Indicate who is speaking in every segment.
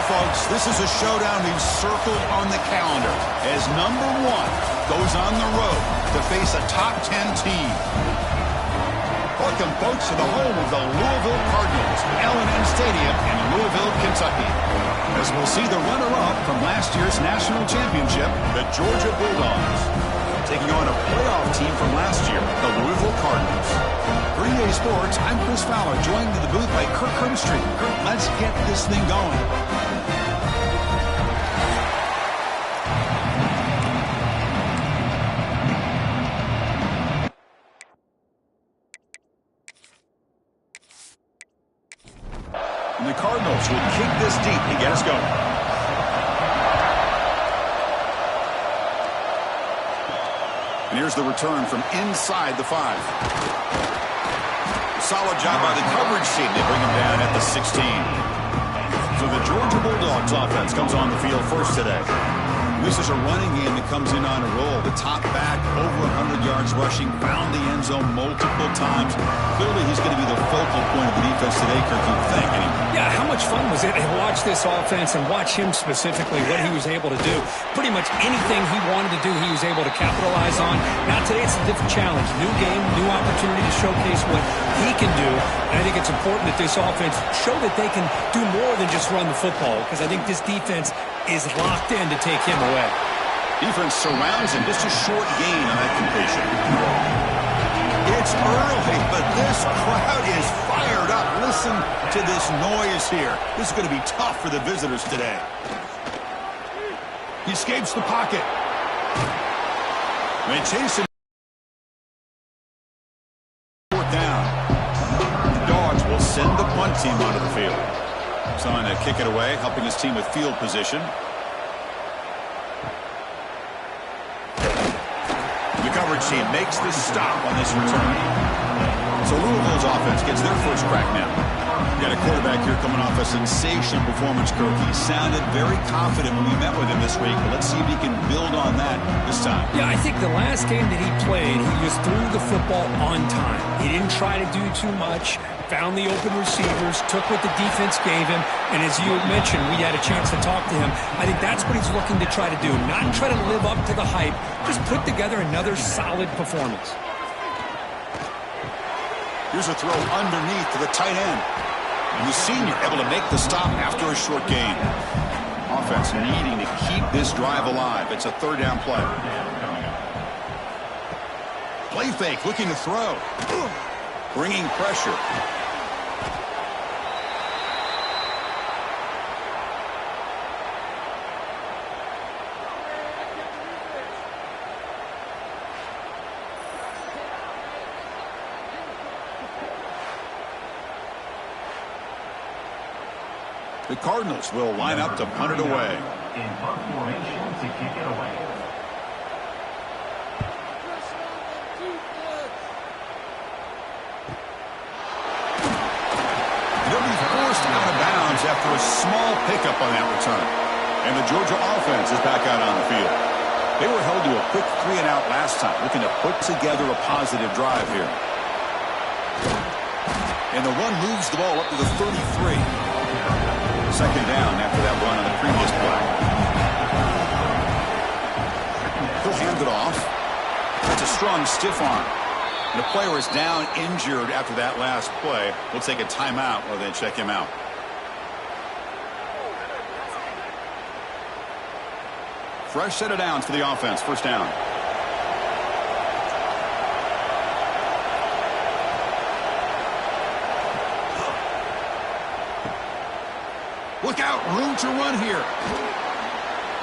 Speaker 1: folks, this is a showdown we've circled on the calendar as number 1 goes on the road to face a top 10 team. Welcome, folks, to the home of the Louisville Cardinals, L&N Stadium in Louisville, Kentucky. As we'll see the runner-up from last year's national championship, the Georgia Bulldogs, taking on a playoff team from last year, the Louisville Cardinals. For EA Sports, I'm Chris Fowler, joined in the booth by Kirk Hermstreet. Kirk, let's get this thing going. And the Cardinals will kick this deep to get us going. And here's the return from inside the 5. Solid job by the coverage team. They bring him down at the 16. So the Georgia Bulldogs offense comes on the field first today. This is a running game that comes in on a roll. The top back, over 100 yards rushing, found the end zone multiple times. Clearly, he's going to be the focal point of the defense today, Kirk, you think.
Speaker 2: Yeah, how much fun was it to watch this offense and watch him specifically, what he was able to do. Pretty much anything he wanted to do, he was able to capitalize on. Now, today it's a different challenge. New game, new opportunity to showcase what he can do. And I think it's important that this offense show that they can do more than just run the football, because I think this defense is locked in to take him away.
Speaker 1: Defense surrounds him. Just a short gain on that completion. It's early, but this crowd is fired up. Listen to this noise here. This is going to be tough for the visitors today. He escapes the pocket. And chasing. Fourth down. The Dogs will send the punt team onto the field. Trying to kick it away, helping his team with field position. The coverage team makes the stop on this return. So Louisville's offense gets their first crack now. Got a quarterback here coming off a sensational performance, Kirk. He sounded very confident when we met with him this week, but let's see if he can build on that this time.
Speaker 2: Yeah, I think the last game that he played, he just threw the football on time. He didn't try to do too much, found the open receivers, took what the defense gave him, and as you mentioned, we had a chance to talk to him. I think that's what he's looking to try to do, not try to live up to the hype, just put together another solid performance.
Speaker 1: Here's a throw underneath to the tight end. And the senior able to make the stop after a short gain. Offense needing to keep this drive alive. It's a third down play. Play fake, looking to throw. Bringing pressure. The Cardinals will line up to punt it away.
Speaker 3: In punt formation to kick it away.
Speaker 1: They'll be forced out of bounds after a small pickup on that return. And the Georgia offense is back out on the field. They were held to a quick 3-and-out last time, looking to put together a positive drive here. And the run moves the ball up to the 33. Second down after that run on the previous play. He'll hand it off. That's a strong stiff arm. And the player is down injured after that last play. We'll take a timeout or then check him out. Fresh set of downs for the offense. First down. Look out, room to run here.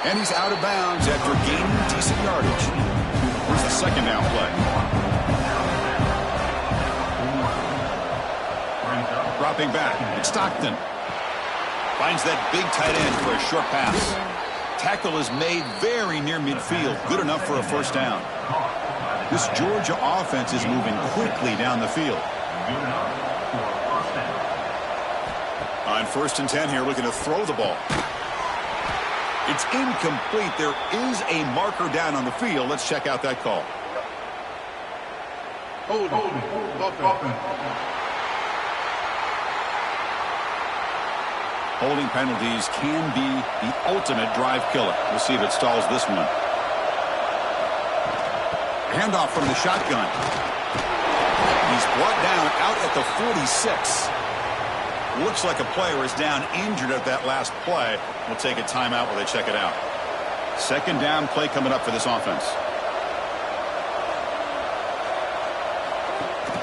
Speaker 1: And he's out of bounds after gaining decent yardage. Here's the second down play. Dropping back, it's Stockton. Finds that big tight end for a short pass. Tackle is made very near midfield. Good enough for a first down. This Georgia offense is moving quickly down the field. On 1st and 10 here, looking to throw the ball. It's incomplete. There is a marker down on the field. Let's check out that call. Holding penalties can be the ultimate drive killer. We'll see if it stalls this one. Handoff from the shotgun. He's brought down out at the 46. Looks like a player is down injured at that last play. We'll take a timeout while they check it out. Second down play coming up for this offense.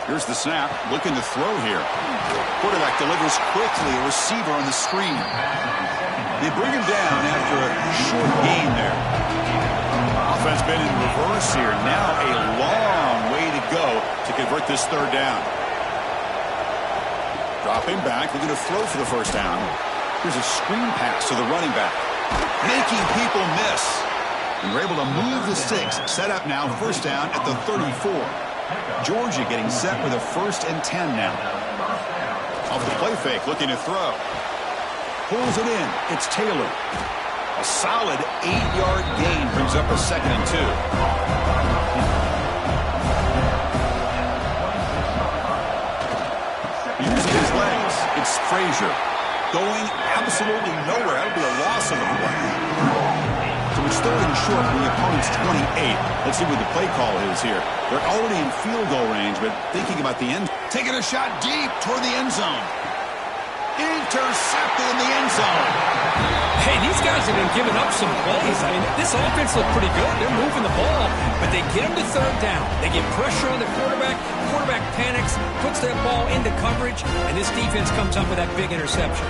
Speaker 1: Here's the snap. Looking to throw here. Quarterback delivers quickly. A receiver on the screen. They bring him down after a short gain there. Offense been in reverse here. Now a long way to go to convert this third down. Dropping back. Looking to throw for the first down. Here's a screen pass to the running back. Making people miss. And we're able to move the sticks. Set up now. First down at the 34. Georgia getting set with a 1st and 10 now. Off the play fake, looking to throw. Pulls it in. It's Taylor. A solid 8-yard gain brings up a 2nd and 2. Using his legs, it's Frazier. Going absolutely nowhere. That'll be a loss of the play. So it's 3rd and short from the opponent's 28. Let's see what the play call is here. They're already in field goal range, but thinking about the end. Taking a shot deep toward the end zone. Intercepted in the end zone.
Speaker 2: Hey, these guys have been giving up some plays. I mean, this offense looked pretty good. They're moving the ball, but they get them to third down. They get pressure on the quarterback. Quarterback panics, puts that ball into coverage, and this defense comes up with that big interception.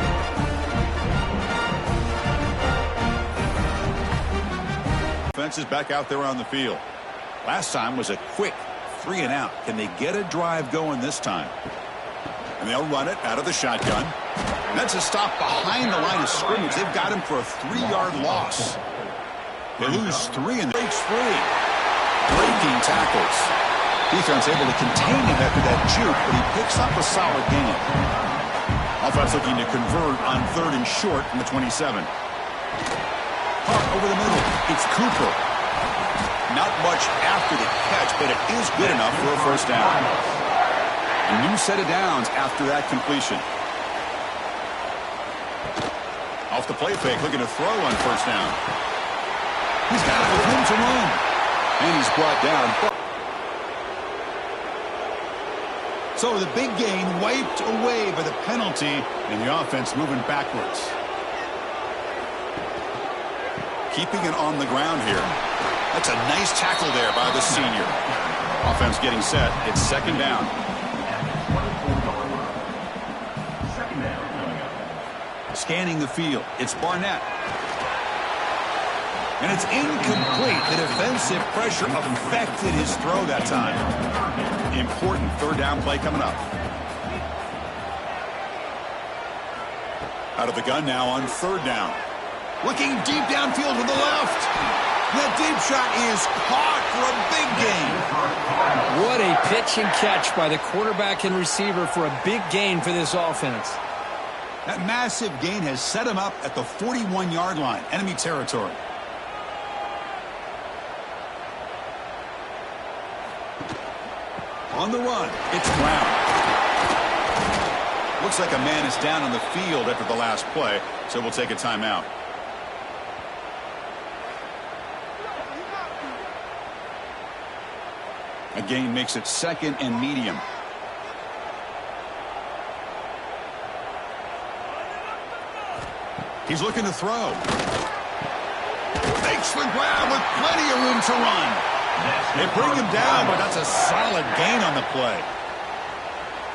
Speaker 1: Offense is back out there on the field. Last time was a quick 3 and out. Can they get a drive going this time? And they'll run it out of the shotgun. And that's a stop behind the line of scrimmage. They've got him for a 3-yard loss. They lose 3 and breaks free. Breaking tackles. Defense able to contain him after that juke, but he picks up a solid gain. Offense looking to convert on 3rd and short from the 27. Punt over the middle. It's Cooper. Not much after the catch, but it is good enough for a first down. A new set of downs after that completion. Off the play fake, looking to throw on first down. He's got room to run. And he's brought down. So the big gain wiped away by the penalty, and the offense moving backwards. Keeping it on the ground here. That's a nice tackle there by the senior. Offense getting set. It's second down. Scanning the field. It's Barnett. And it's incomplete. The defensive pressure affected his throw that time. Important third down play coming up. Out of the gun now on third down. Looking deep downfield to the left. That deep shot is caught for a big gain.
Speaker 2: What a pitch and catch by the quarterback and receiver for a big gain for this offense.
Speaker 1: That massive gain has set him up at the 41-yard line, enemy territory. On the run, it's Brown. Looks like a man is down on the field after the last play, so we'll take a timeout. A gain makes it 2nd and medium. He's looking to throw. Makes the grab with plenty of room to run. They bring him down, but that's a solid gain on the play.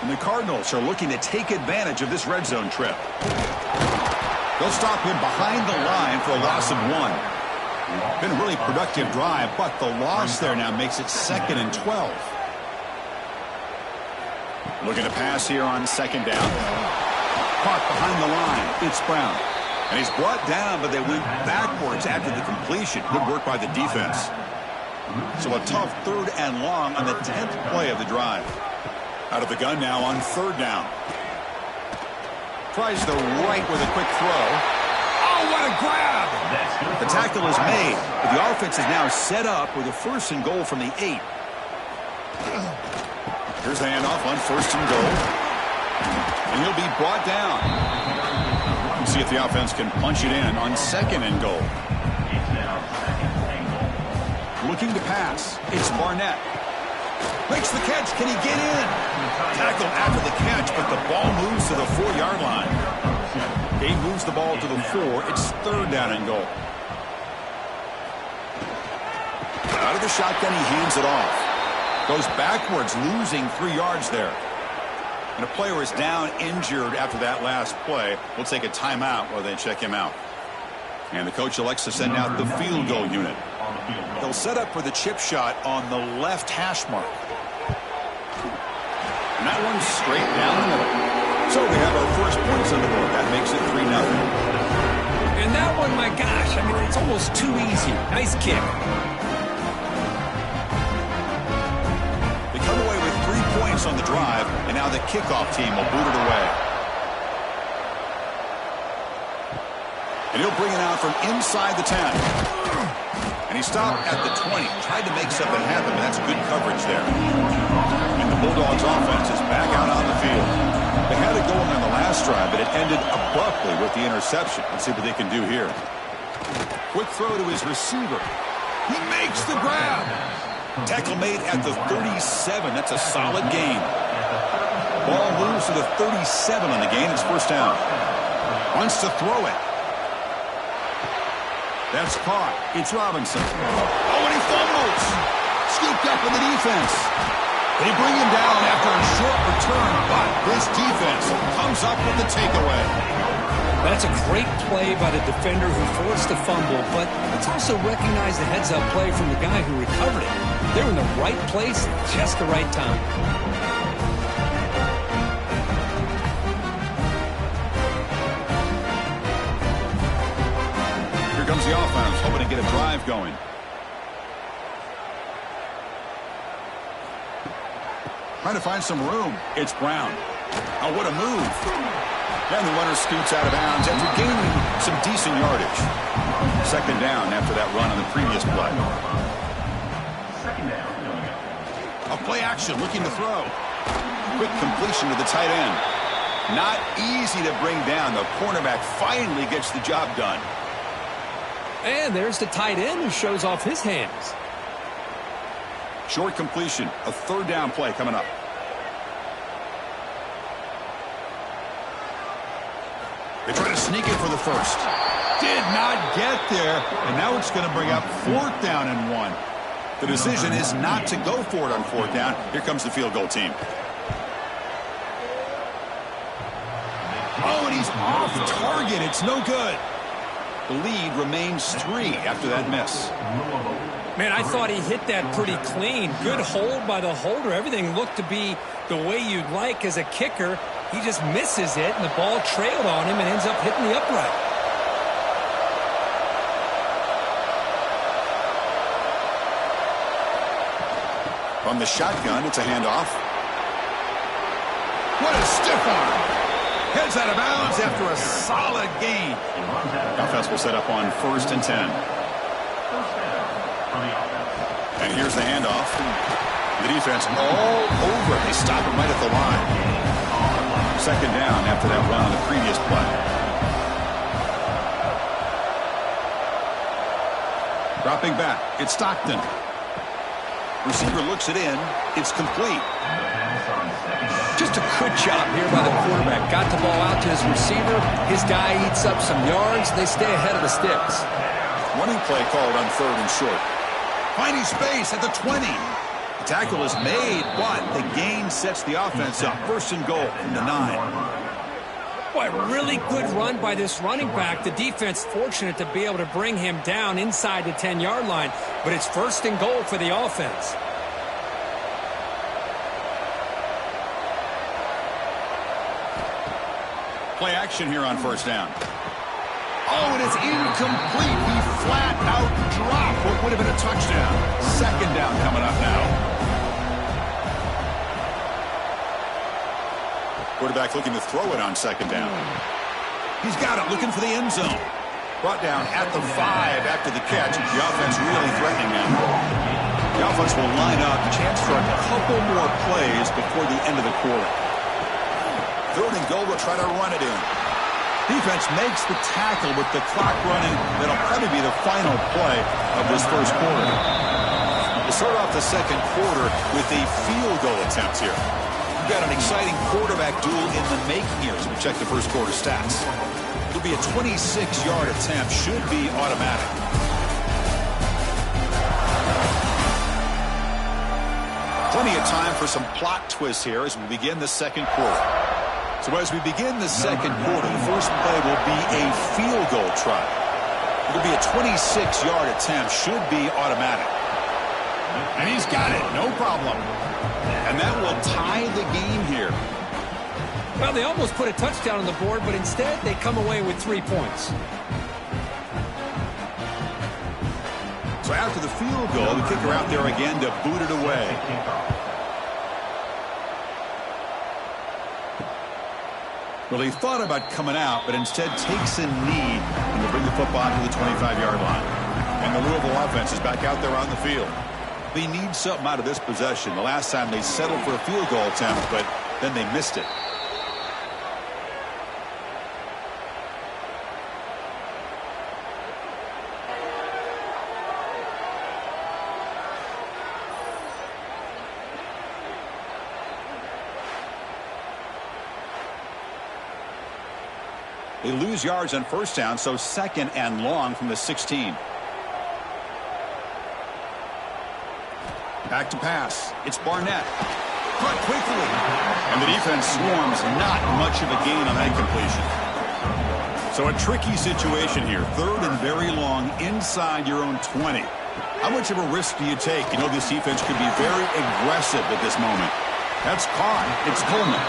Speaker 1: And the Cardinals are looking to take advantage of this red zone trip. They'll stop him behind the line for a loss of 1. Been a really productive drive, but the loss there now makes it 2nd and 12. Looking to pass here on second down. Caught behind the line. It's Brown. And he's brought down, but they went backwards after the completion. Good work by the defense. So a tough 3rd and long on the 10th play of the drive. Out of the gun now on third down. Tries the right with a quick throw. Oh, what a grab! The tackle is made, but the offense is now set up with a 1st and goal from the 8. Here's the handoff on 1st and goal. And he'll be brought down. See if the offense can punch it in on 2nd and goal. Looking to pass. It's Barnett. Makes the catch. Can he get in? Tackle after the catch, but the ball moves to the 4-yard line. He moves the ball to the 4. It's 3rd down and goal. Out of the shotgun, he hands it off. Goes backwards, losing 3 yards there. And a player is down injured after that last play. We'll take a timeout while they check him out. And the coach elects to send out the field goal unit. They'll set up for the chip shot on the left hash mark. And that one's straight down the middle. So we have our first points on the board. That makes it 3-0.
Speaker 2: And that one, my gosh, I mean, it's almost too easy. Nice kick.
Speaker 1: They come away with 3 points on the drive, and now the kickoff team will boot it away. And he'll bring it out from inside the 10. And he stopped at the 20. Tried to make something happen, but that's good coverage there. And the Bulldogs offense is back out on the field. They had it going on the last drive, but it ended abruptly with the interception. Let's see what they can do here. Quick throw to his receiver. He makes the grab. Tackle made at the 37. That's a solid gain. Ball moves to the 37 on the gain. It's 1st down. Wants to throw it. That's caught. It's Robinson. Oh, and he fumbles. Scooped up in the defense. They bring him down after a short return, but this defense comes up with the takeaway.
Speaker 2: That's a great play by the defender who forced the fumble, but let's also recognize the heads-up play from the guy who recovered it. They're in the right place at just the right time.
Speaker 1: Comes the offense, hoping to get a drive going. Trying to find some room. It's Brown. Oh, what a move. Then the runner scoots out of bounds after gaining some decent yardage. 2nd down after that run on the previous play. A play action, looking to throw. Quick completion to the tight end. Not easy to bring down. The cornerback finally gets the job done.
Speaker 2: And there's the tight end who shows off his hands.
Speaker 1: Short completion. A 3rd down play coming up. They try to sneak it for the 1st. Did not get there. And now it's going to bring up 4th down and 1. The decision is not to go for it on 4th down. Here comes the field goal team. Oh, and he's off target. It's no good. The lead remains 3 after that miss.
Speaker 2: Man, I thought he hit that pretty clean. Good hold by the holder. Everything looked to be the way you'd like as a kicker. He just misses it, and the ball trailed on him and ends up hitting the upright.
Speaker 1: From the shotgun, it's a handoff. What a stiff arm. Heads out of bounds after a solid gain. The offense will set up on 1st and 10. And here's the handoff. The defense all over it. They stop him right at the line. 2nd down after that run on the previous play. Dropping back. It's Stockton. Receiver looks it in. It's complete.
Speaker 2: Just a good job here by the quarterback. Got the ball out to his receiver. His guy eats up some yards. They stay ahead of the sticks.
Speaker 1: Running play called on 3rd and short. Finding space at the 20. The tackle is made, but the gain sets the offense up. 1st and goal from the 9.
Speaker 2: Boy, really good run by this running back. The defense fortunate to be able to bring him down inside the 10-yard line, but it's 1st and goal for the offense.
Speaker 1: Play action here on 1st down. Oh, and it's incomplete. He flat out dropped what would have been a touchdown. 2nd down coming up now. Quarterback looking to throw it on 2nd down. He's got it, looking for the end zone. Brought down at the 5 after the catch. The offense really threatening him. The offense will line up. Chance for a couple more plays before the end of the quarter. 3rd and goal, will try to run it in. Defense makes the tackle with the clock running. That'll probably be the final play of this first quarter. We'll start off the second quarter with a field goal attempt here. We've got an exciting quarterback duel in the making here as we check the first quarter stats. It'll be a 26-yard attempt. Should be automatic. Plenty of time for some plot twists here as we begin the second quarter. So as we begin the second quarter, the first play will be a field goal try. It'll be a 26-yard attempt. Should be automatic. And he's got it. No problem. And that will tie the game here.
Speaker 2: Well, they almost put a touchdown on the board, but instead they come away with 3 points.
Speaker 1: So after the field goal, the kicker out there again to boot it away. Well, he thought about coming out, but instead takes a knee and will bring the football to the 25-yard line. And the Louisville offense is back out there on the field. They need something out of this possession. The last time they settled for a field goal attempt, but then they missed it. They lose yards on first down, so second and long from the 16. Back to pass. It's Barnett. Caught quickly. And the defense swarms. Not much of a gain on that completion. So a tricky situation here. Third and very long inside your own 20. How much of a risk do you take? You know this defense could be very aggressive at this moment. That's caught. It's Coleman.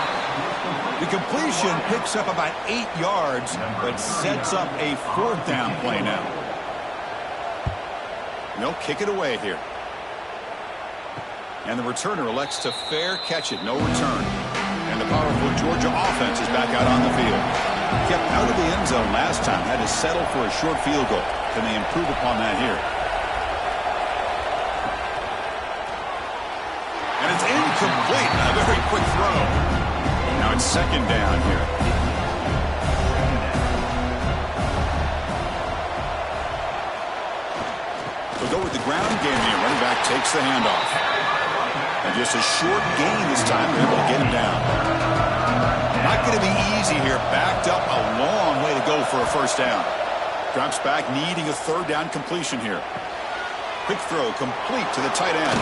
Speaker 1: The completion picks up about 8 yards, but sets up a fourth down play now. They'll kick it away here. And the returner elects to fair catch it. No return. And the powerful Georgia offense is back out on the field. Kept out of the end zone last time. Had to settle for a short field goal. Can they improve upon that here? And it's incomplete. A very quick throw. Now it's second down here. We'll go with the ground game here. Running back takes the handoff. And just a short gain this time. They're able to get him down. Not going to be easy here. Backed up a long way to go for a first down. Drops back, needing a third down completion here. Quick throw complete to the tight end.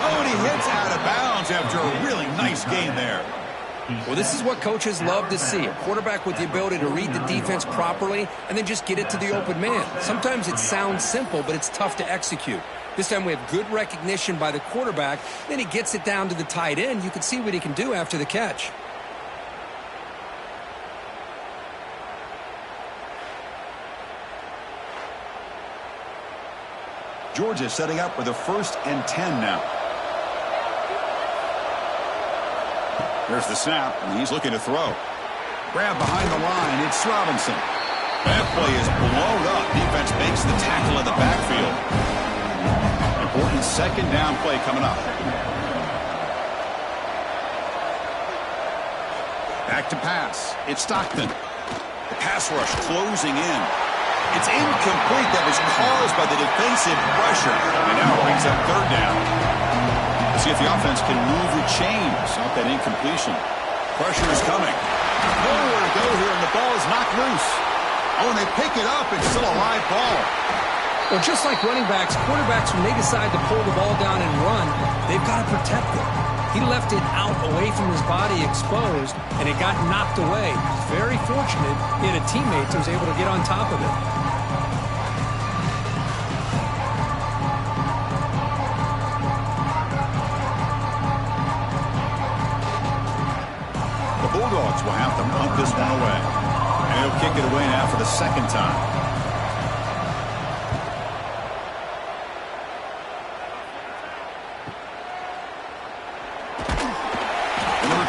Speaker 1: Oh, and he hits out of bounds after a really nice gain there.
Speaker 2: Well, this is what coaches love to see. A quarterback with the ability to read the defense properly and then just get it to the open man. Sometimes it sounds simple, but it's tough to execute. This time we have good recognition by the quarterback. Then he gets it down to the tight end. You can see what he can do after the catch.
Speaker 1: Georgia setting up with a 1st and 10 now. There's the snap, and he's looking to throw. Grab behind the line. It's Robinson. That play is blown up. Defense makes the tackle in the backfield. Important second down play coming up. Back to pass. It's Stockton. The pass rush closing in. It's incomplete. That was caused by the defensive pressure. And now it brings up third down. Let's see if the offense can move or change off that incompletion. Pressure is coming. Nowhere to go here, and the ball is knocked loose. Oh, and they pick it up. It's still a live ball.
Speaker 2: Well, just like running backs, quarterbacks, when they decide to pull the ball down and run, they've got to protect it. He left it out away from his body exposed, and it got knocked away. He's very fortunate he had a teammate who was able to get on top of it.
Speaker 1: The Bulldogs will have to punt this one away. And he'll kick it away now for the second time.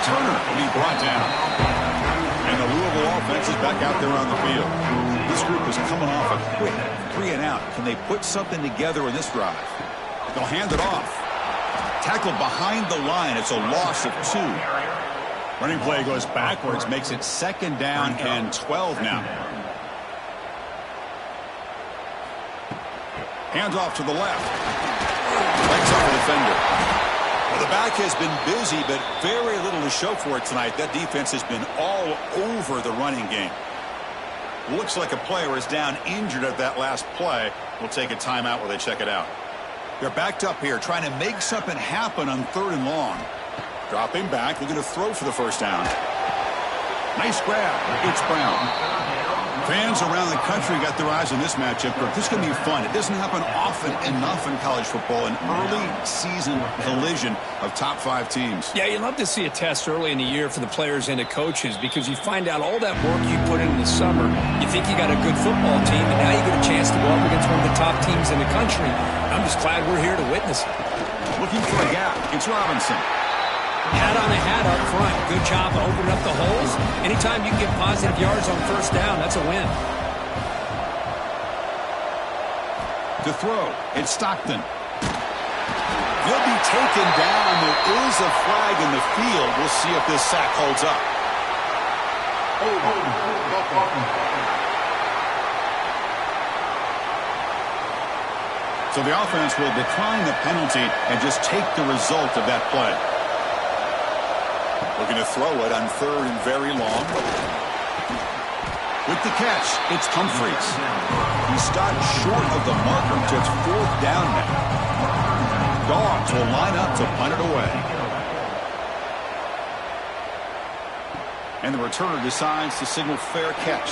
Speaker 1: Turner will be brought down. And the Louisville offense is back out there on the field. This group is coming off a quick 3-and-out. Can they put something together in this drive? They'll hand it off. Tackled behind the line. It's a loss of 2. Running play goes backwards, makes it 2nd down and 12 now. Hands off to the left. Legs off the defender. Well, the back has been busy, but very little to show for it tonight. That defense has been all over the running game. Looks like a player is down injured at that last play. We'll take a timeout while they check it out. They're backed up here, trying to make something happen on 3rd and long. Dropping back, looking to throw for the 1st down. Nice grab. It's Brown. Fans around the country got their eyes on this matchup. This is going to be fun. It doesn't happen often enough in college football, an early season collision of top 5 teams.
Speaker 2: Yeah, you love to see a test early in the year for the players and the coaches because you find out all that work you put in the summer. You think you got a good football team, and now you get a chance to go up against one of the top teams in the country. I'm just glad we're here to witness it.
Speaker 1: Looking for a gap. It's Robinson.
Speaker 2: Hat on the hat up front. Good job opening up the holes. Anytime you can get positive yards on 1st down, that's a win.
Speaker 1: To throw, it's Stockton. He'll be taken down. There is a flag in the field. We'll see if this sack holds up. So the offense will decline the penalty and just take the result of that play. Looking to throw it on 3rd and very long. With the catch, it's Humphreys. He stopped short of the marker until it's 4th down now. Dogs will line up to punt it away. And the returner decides to signal fair catch.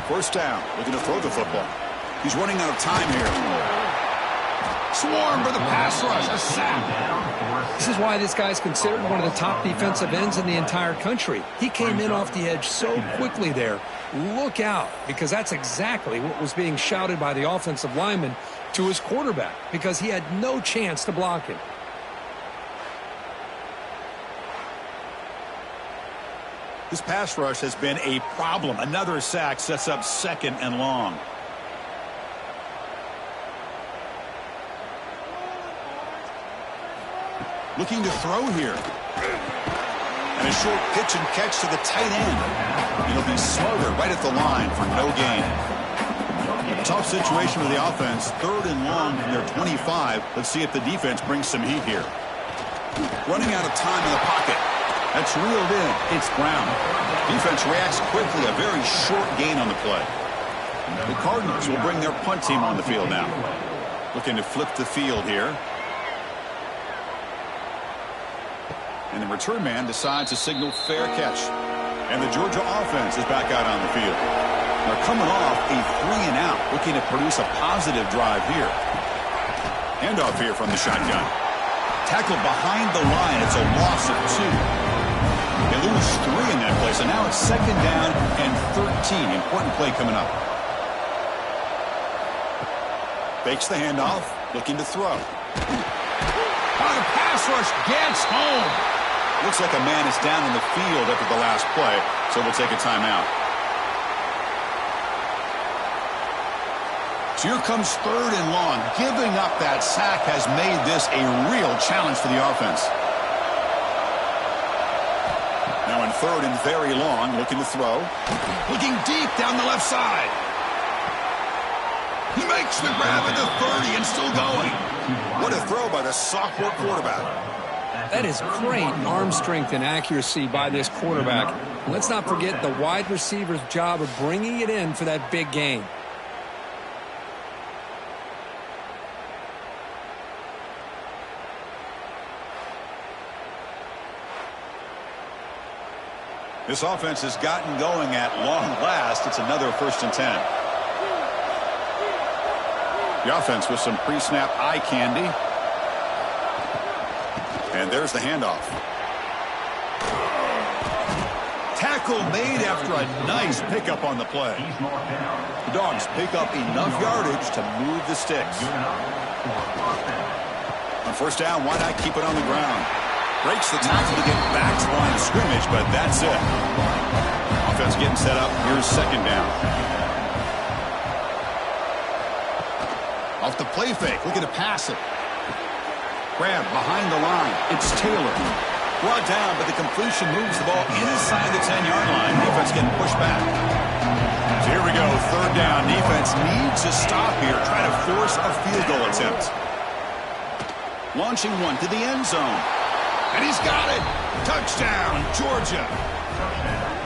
Speaker 1: First down, looking to throw the football. He's running out of time here. Swarm for the pass rush, a sack.
Speaker 2: This is why this guy's considered one of the top defensive ends in the entire country. He came in off the edge so quickly there. Look out, because that's exactly what was being shouted by the offensive lineman to his quarterback, because he had no chance to block him.
Speaker 1: This pass rush has been a problem. Another sack sets up 2nd and long. Looking to throw here. And a short pitch and catch to the tight end. It'll be smothered right at the line for no gain. Tough situation with the offense. 3rd and long from their 25. Let's see if the defense brings some heat here. Running out of time in the pocket. That's reeled in. It's Brown. Defense reacts quickly. A very short gain on the play. The Cardinals will bring their punt team on the field now. Looking to flip the field here. And the return man decides to signal fair catch. And the Georgia offense is back out on the field. They're coming off a 3-and-out, looking to produce a positive drive here. Handoff here from the shotgun. Tackled behind the line. It's a loss of 2. They lose 3 in that play, so now it's 2nd down and 13. Important play coming up. Fakes the handoff, looking to throw. The pass rush gets home. Looks like a man is down in the field after the last play, so we'll take a timeout. So here comes 3rd and long. Giving up that sack has made this a real challenge for the offense. Now in 3rd and very long, looking to throw. Looking deep down the left side. He makes the grab at the 30 and still going. What a throw by the sophomore quarterback.
Speaker 2: That is great arm strength and accuracy by this quarterback. And let's not forget the wide receiver's job of bringing it in for that big gain.
Speaker 1: This offense has gotten going at long last. It's another 1st and 10. The offense with some pre-snap eye candy. And there's the handoff. Tackle made after a nice pickup on the play. The Dogs pick up enough yardage to move the sticks. On 1st down, why not keep it on the ground? Breaks the tackle to get back to the line of scrimmage, but that's it. Offense getting set up. Here's 2nd down. Off the play fake, looking to pass it. grab behind the line. It's Taylor. Brought down, but the completion moves the ball inside the 10-yard line. Defense getting pushed back. So here we go, third down. Defense needs a stop here. Try to force a field goal attempt. Launching one to the end zone. And he's got it. Touchdown, Georgia.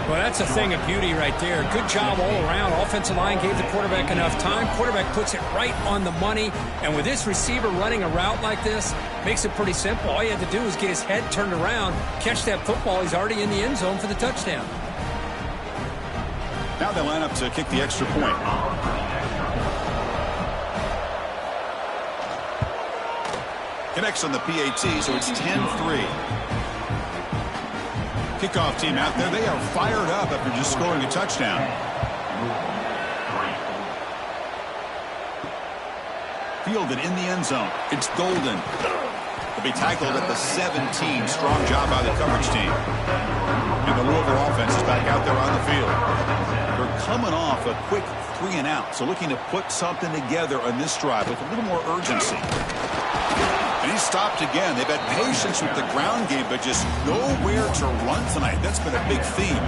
Speaker 2: Well, that's a thing of beauty right there. Good job all around. Offensive line gave the quarterback enough time. Quarterback puts it right on the money. And with this receiver running a route like this, makes it pretty simple. All you have to do is get his head turned around, catch that football. He's already in the end zone for the touchdown.
Speaker 1: Now they line up to kick the extra point. Connects on the PAT, so it's 10-3. Kickoff team out there. They are fired up after just scoring a touchdown. Fielded in the end zone. It's Golden. He'll be tackled at the 17. Strong job by the coverage team. And the Louisville offense is back out there on the field. They're coming off a quick 3-and-out, so looking to put something together on this drive with a little more urgency. And he stopped again. They've had patience with the ground game, but just nowhere to run tonight. That's been a big theme.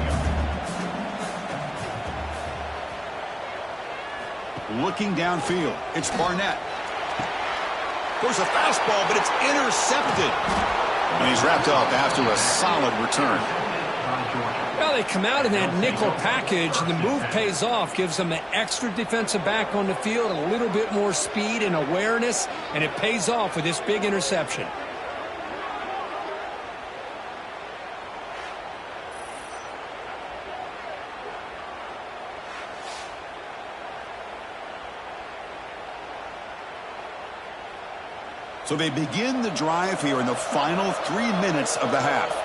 Speaker 1: Looking downfield, it's Barnett. There's a fastball, but it's intercepted. And he's wrapped up after a solid return.
Speaker 2: Well, they come out in that nickel package, and the move pays off, gives them an extra defensive back on the field, a little bit more speed and awareness, and it pays off with this big interception.
Speaker 1: So they begin the drive here in the final 3 minutes of the half.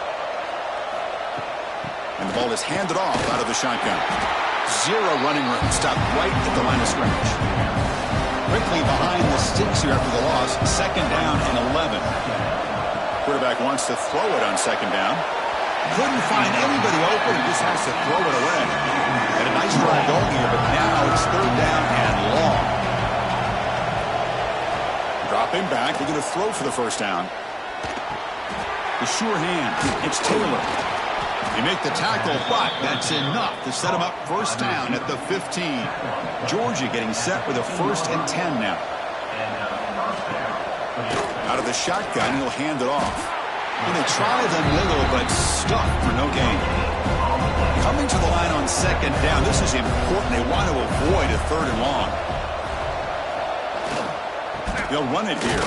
Speaker 1: And the ball is handed off out of the shotgun. Zero running room. Stopped right at the line of scrimmage. Quickly behind the sticks here after the loss. Second down and 11. Quarterback wants to throw it on second down. Couldn't find anybody open. He just has to throw it away. Had a nice drive going here, but now it's third down and long. Dropping back. They're going to throw for the first down. The sure hand. It's Taylor. They make the tackle, but that's enough to set him up first down at the 15. Georgia getting set with a 1st and 10 now. Out of the shotgun, he'll hand it off. And they try the middle, but stuck for no gain. Coming to the line on second down, this is important. They want to avoid a 3rd and long. They'll run it here.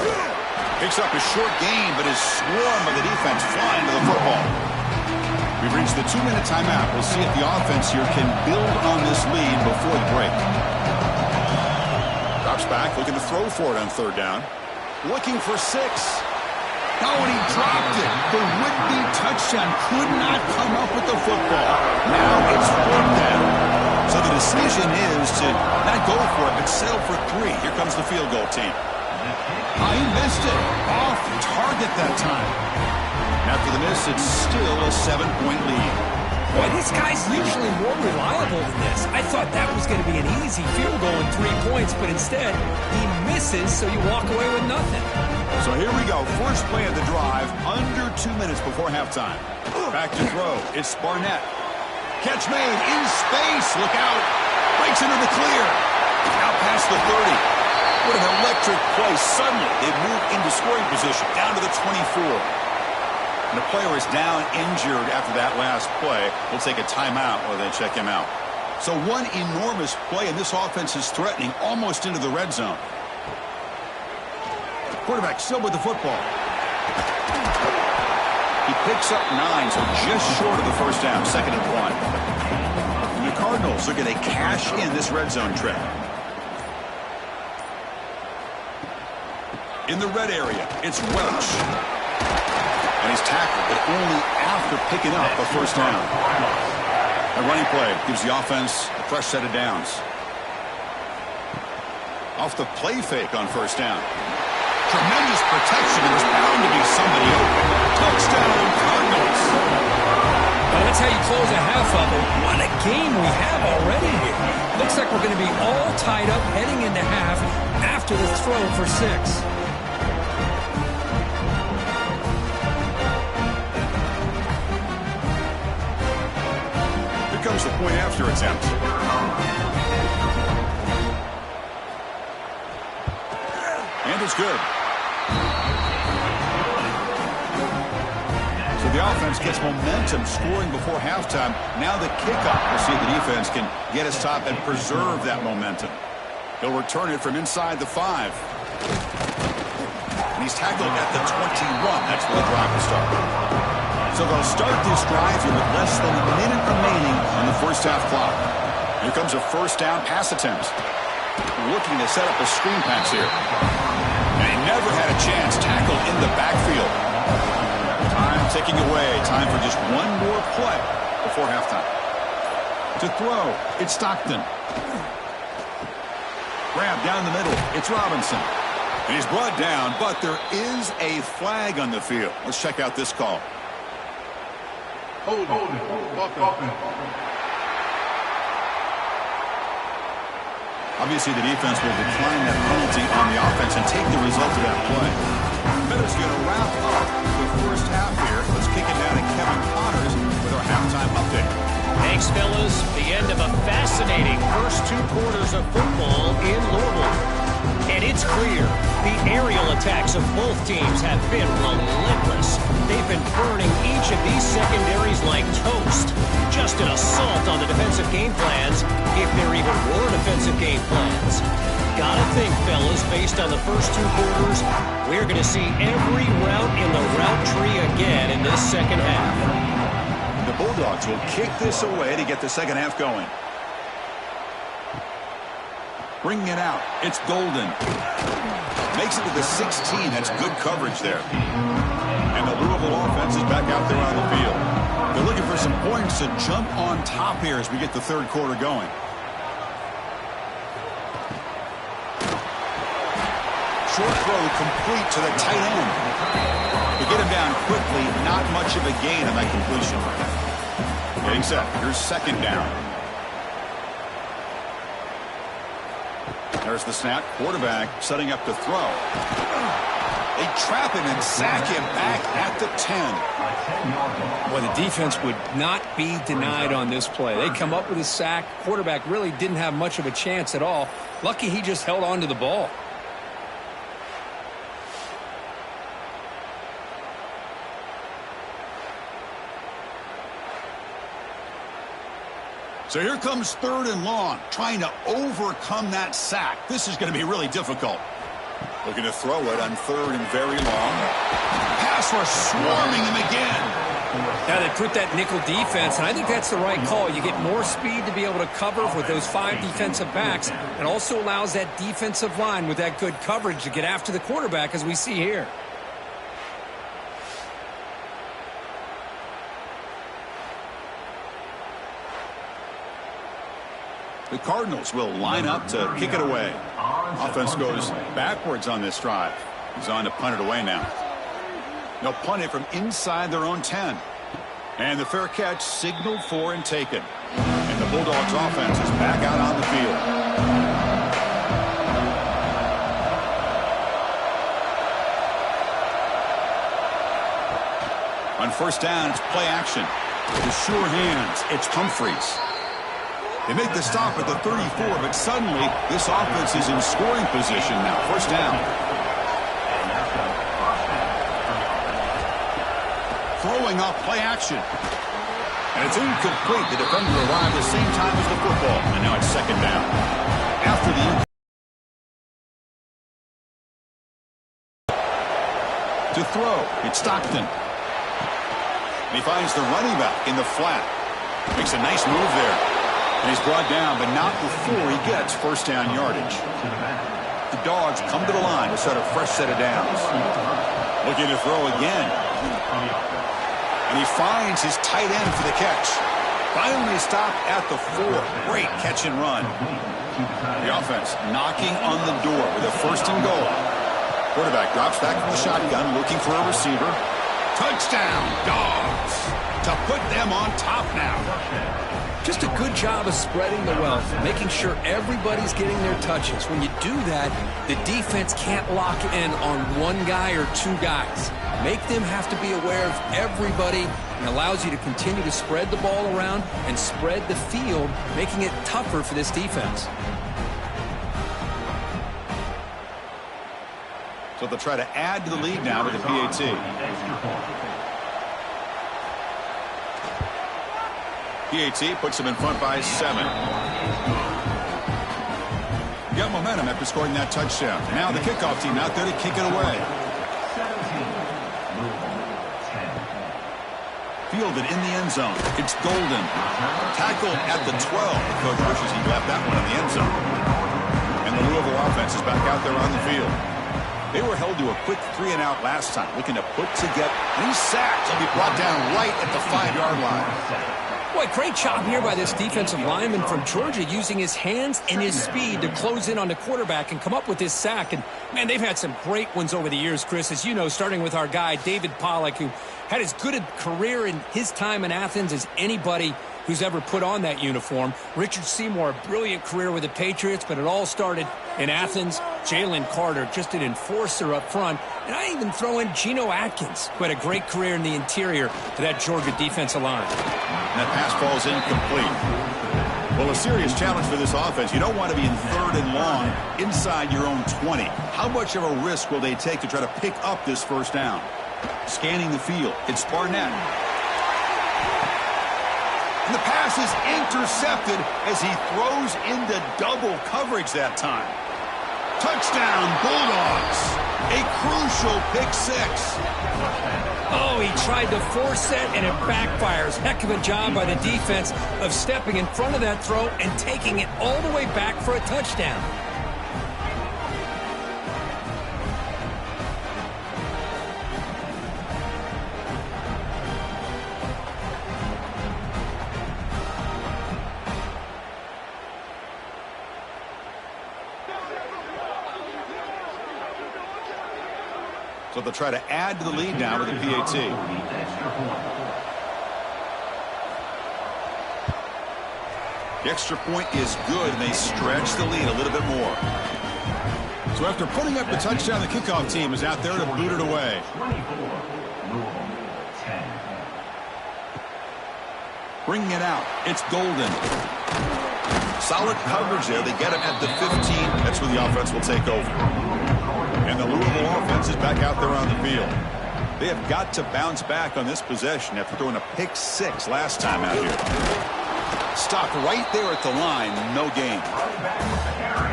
Speaker 1: Picks up a short gain, but is swarmed by the defense flying to the football. We've reached the 2-minute timeout. We'll see if the offense here can build on this lead before the break. Drops back, looking to throw for it on 3rd down. Looking for 6. Oh, and he dropped it. The would-be touchdown could not come up with the football. Now it's 4th down. So the decision is to not go for it, but settle for 3. Here comes the field goal team. He missed it. Off target that time. After the miss, it's still a 7-point lead.
Speaker 2: Boy, this guy's usually more reliable than this. I thought that was going to be an easy field goal in 3 points, but instead, he misses, so you walk away with nothing.
Speaker 1: So here we go. First play of the drive, under 2 minutes before halftime. Back to throw. It's Barnett. Catch made in space. Look out. Breaks into the clear. Out past the 30. What an electric play. Suddenly, they've moved into scoring position, down to the 24. And the player is down injured after that last play. We'll take a timeout while they check him out. So one enormous play, and this offense is threatening almost into the red zone. Quarterback still with the football. He picks up 9, so just short of the first down, 2nd and 1. And the Cardinals are going to cash in this red zone trip. In the red area, it's Welch. And he's tackled, but only after picking up a first down. A running play gives the offense a fresh set of downs. Off the play fake on first down. Tremendous protection. There's bound to be somebody open. Touchdown, Cardinals.
Speaker 2: Well, that's how you close a half of it. What a game we have already here. Looks like we're going to be all tied up heading into half after the throw for 6.
Speaker 1: comes the point after attempt. And it's good. So the offense gets momentum scoring before halftime. Now the kickoff. We'll see if the defense can get us top and preserve that momentum. He'll return it from inside the 5. And he's tackled at the 21. That's where the drive will start. So they'll start this drive here with less than a minute remaining on the first half clock. Here comes a first down pass attempt. Looking to set up a screen pass here. And he never had a chance. Tackled in the backfield. Time ticking away. Time for just one more play before halftime. To throw, it's Stockton. Grab down the middle. It's Robinson. And he's brought down, but there is a flag on the field. Let's check out this call.
Speaker 4: Hold it.
Speaker 1: Obviously, the defense will decline that penalty on the offense and take the result of that play. Minutes going to wrap up the first half here. Let's kick it down to Kevin Connors with our halftime update.
Speaker 5: Thanks, fellas. The end of a fascinating first 2 quarters of football in Louisville. And it's clear the aerial attacks of both teams have been relentless. They've been burning each of these secondaries like toast. Just an assault on the defensive game plans, if there even were defensive game plans. Gotta think, fellas, based on the first 2 quarters, we're going to see every route in the route tree again in this second half.
Speaker 1: The Bulldogs will kick this away to get the second half going. Bringing it out. It's Golden. Makes it to the 16. That's good coverage there. And the Louisville offense is back out there on the field. They're looking for some points to jump on top here as we get the third quarter going. Short throw complete to the tight end. They get him down quickly. Not much of a gain on that completion. Getting set. Here's second down. There's the snap. Quarterback setting up to throw. They trap him and sack him back at the 10.
Speaker 2: Well, the defense would not be denied on this play. They come up with a sack. Quarterback really didn't have much of a chance at all. Lucky he just held on to the ball.
Speaker 1: So here comes third and long, trying to overcome that sack. This is going to be really difficult. Looking to throw it on third and very long. Pass rush swarming him again.
Speaker 2: Now they put that nickel defense, and I think that's the right call. You get more speed to be able to cover with those 5 defensive backs, and also allows that defensive line with that good coverage to get after the quarterback, as we see here.
Speaker 1: The Cardinals will line up to kick it away. Offense goes backwards on this drive. He's on to punt it away now. They'll punt it from inside their own 10. And the fair catch signaled for and taken. And the Bulldogs offense is back out on the field. On first down, it's play action. With the sure hands, it's Humphreys. They make the stop at the 34, but suddenly this offense is in scoring position now. First down. Throwing off play action. And it's incomplete. The defender arrived at the same time as the football. And now it's second down. After the to throw, it's Stockton. And he finds the running back in the flat. Makes a nice move there. And he's brought down, but not before he gets first down yardage. The Dogs come to the line to set a fresh set of downs. Looking to throw again. And he finds his tight end for the catch. Finally stopped at the 4. Great catch and run. The offense knocking on the door with a first and goal. Quarterback drops back from the shotgun, looking for a receiver. Touchdown, Dogs, to put them on top now.
Speaker 2: Just a good job of spreading the wealth, making sure everybody's getting their touches. When you do that, the defense can't lock in on one guy or 2 guys. make them have to be aware of everybody, and allows you to continue to spread the ball around and spread the field, making it tougher for this defense.
Speaker 1: So they'll try to add to the lead now with the PAT. PAT puts them in front by 7. Got momentum after scoring that touchdown. Now the kickoff team out there to kick it away. Fielded in the end zone. It's Golden. Tackled at the 12. The coach wishes he left that one in the end zone. And the Louisville offense is back out there on the field. They were held to a quick 3-and-out last time, looking to put together. And he's sacked. He'll be brought down right at the 5-yard line.
Speaker 2: Boy, great job here by this defensive lineman from Georgia, using his hands and his speed to close in on the quarterback and come up with this sack. And, man, they've had some great ones over the years, Chris, as you know, starting with our guy, David Pollack, who had as good a career in his time in Athens as anybody who's ever put on that uniform. Richard Seymour, a brilliant career with the Patriots, but it all started in Athens. Jalen Carter, just an enforcer up front. And I even throw in Geno Atkins, who had a great career in the interior to that Georgia defensive line.
Speaker 1: And that pass falls incomplete. Well, a serious challenge for this offense. You don't want to be in 3rd and long inside your own 20. How much of a risk will they take to try to pick up this first down? Scanning the field, it's Barnett. And the pass is intercepted as he throws into double coverage that time. Touchdown, Bulldogs. A crucial pick 6.
Speaker 2: Oh, he tried to force it, and it backfires. Heck of a job by the defense of stepping in front of that throw and taking it all the way back for a touchdown.
Speaker 1: So they'll try to add to the lead now with the PAT. The extra point is good, and they stretch the lead a little bit more. So after putting up the touchdown, the kickoff team is out there to boot it away. Bringing it out, it's Golden. Solid coverage there. They get him at the 15. That's where the offense will take over. And the Louisville offense is back out there on the field. They have got to bounce back on this possession after throwing a pick 6 last time out here. Stopped right there at the line, no gain.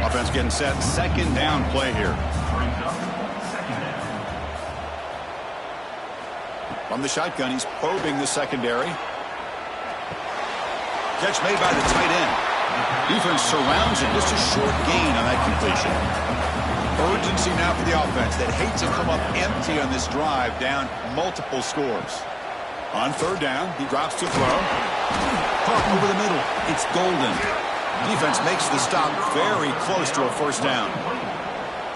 Speaker 1: Offense getting set, 2nd down play here. From the shotgun, he's probing the secondary. Catch made by the tight end. Defense surrounds him, just a short gain on that completion. Urgency now for the offense that hates to come up empty on this drive, down multiple scores. On 3rd down, he drops to throw. Caught over the middle. It's Golden. Defense makes the stop very close to a 1st down.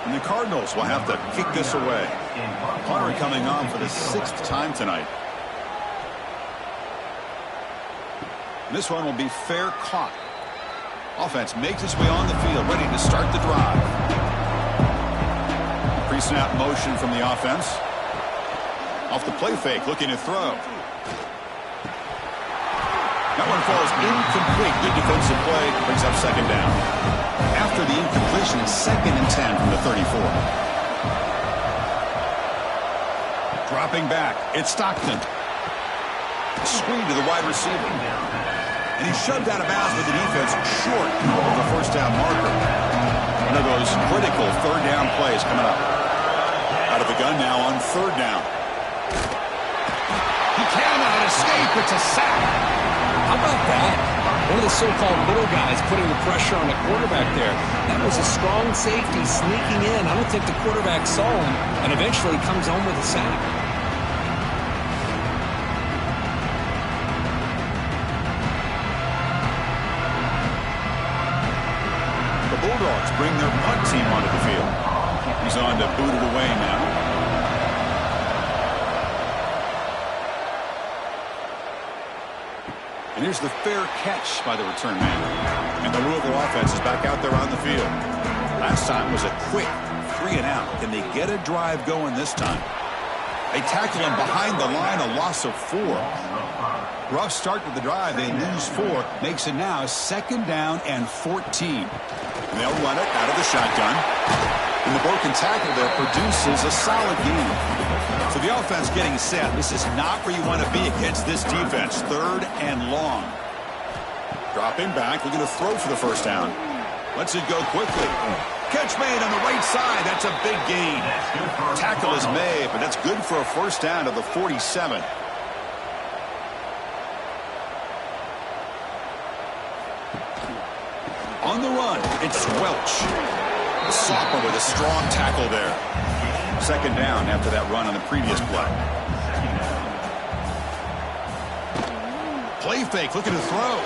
Speaker 1: And the Cardinals will have to kick this away. Hunter coming on for the 6th time tonight. This one will be fair caught. Offense makes its way on the field, ready to start the drive. Pre-snap motion from the offense. Off the play fake, looking to throw. That one falls incomplete. Good defensive play, brings up 2nd down. After the incompletion, 2nd and 10 from the 34. Dropping back, it's Stockton. Screen to the wide receiver. And he's shoved out of bounds with the defense short of the 1st down marker. One of those critical 3rd down plays coming up. Out of the gun now on 3rd down. He cannot escape. It's a sack.
Speaker 2: How about that? One of the so-called little guys putting the pressure on the quarterback there. That was a strong safety sneaking in. I don't think the quarterback saw him, and eventually comes home with a sack.
Speaker 1: The Bulldogs bring their punt team onto the field. He's on to boot it away now. And here's the fair catch by the return man. And the Louisville offense is back out there on the field. Last time was a quick 3-and-out. Can they get a drive going this time? They tackle him behind the line, a loss of 4. Rough start to the drive. They lose 4. Makes it now 2nd down and 14. And they'll run it out of the shotgun. And the broken tackle there produces a solid gain. So the offense getting set. This is not where you want to be against this defense. 3rd and long. Dropping back, looking to throw for the first down. Lets it go quickly. Catch made on the right side. That's a big gain. Tackle is made, but that's good for a first down to the 47. On the run, it's Welch. The sophomore with a strong tackle there. 2nd down after that run on the previous play. Play fake, looking to throw.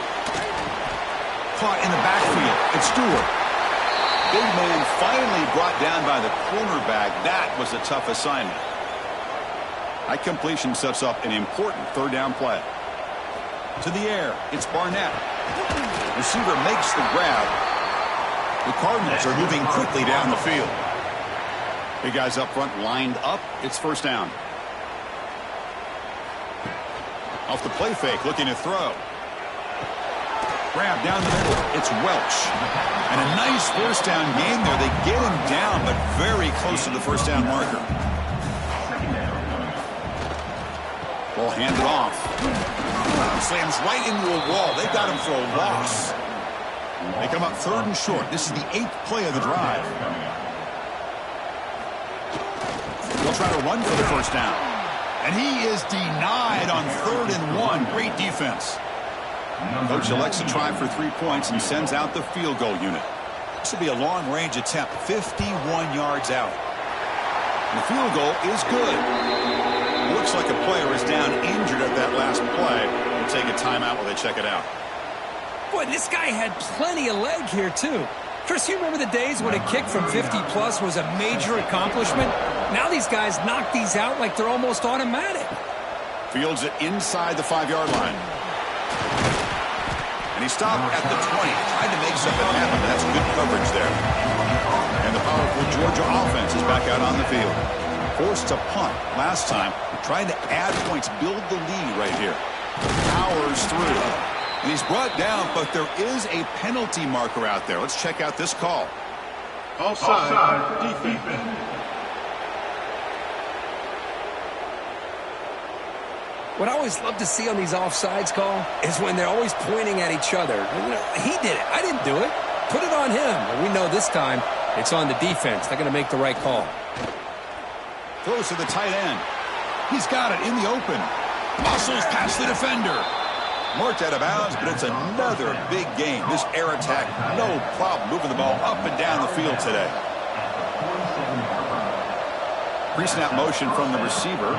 Speaker 1: Caught in the backfield. It's Stewart. Big man finally brought down by the cornerback. That was a tough assignment. High completion sets up an important 3rd down play. To the air, it's Barnett. Receiver makes the grab. The Cardinals are moving quickly down the field. Big guys up front lined up. It's first down. Off the play fake, looking to throw. Grab down the middle. It's Welch. And a nice first down gain there. They get him down, but very close to the first down marker. Ball handed off. Slams right into a wall. They got him for a loss. They come up 3rd and short. This is the 8th play of the drive. They'll try to run for the first down. And he is denied on 3rd and 1. Great defense. Coach elects to try for 3 points and sends out the field goal unit. This will be a long-range attempt, 51 yards out. And the field goal is good. Looks like a player is down injured at that last play. We'll take a timeout while they check it out.
Speaker 2: Boy, this guy had plenty of leg here, too. Chris, you remember the days when a kick from 50-plus was a major accomplishment? Now these guys knock these out like they're almost automatic.
Speaker 1: Fields it inside the 5-yard line. And he stopped at the 20, trying to make something happen. That's good coverage there. And the powerful Georgia offense is back out on the field. Forced to punt last time, trying to add points, build the lead right here. Powers through. And he's brought down, but there is a penalty marker out there. Let's check out this call.
Speaker 4: Offside, defense.
Speaker 2: What I always love to see on these offsides call is when they're always pointing at each other. He did it. I didn't do it. Put it on him. And we know this time it's on the defense. They're going to make the right call.
Speaker 1: Throws to the tight end. He's got it in the open. Muscles past the defender. Marked out of bounds, but it's another big game. This air attack, no problem moving the ball up and down the field today. Pre-snap motion from the receiver.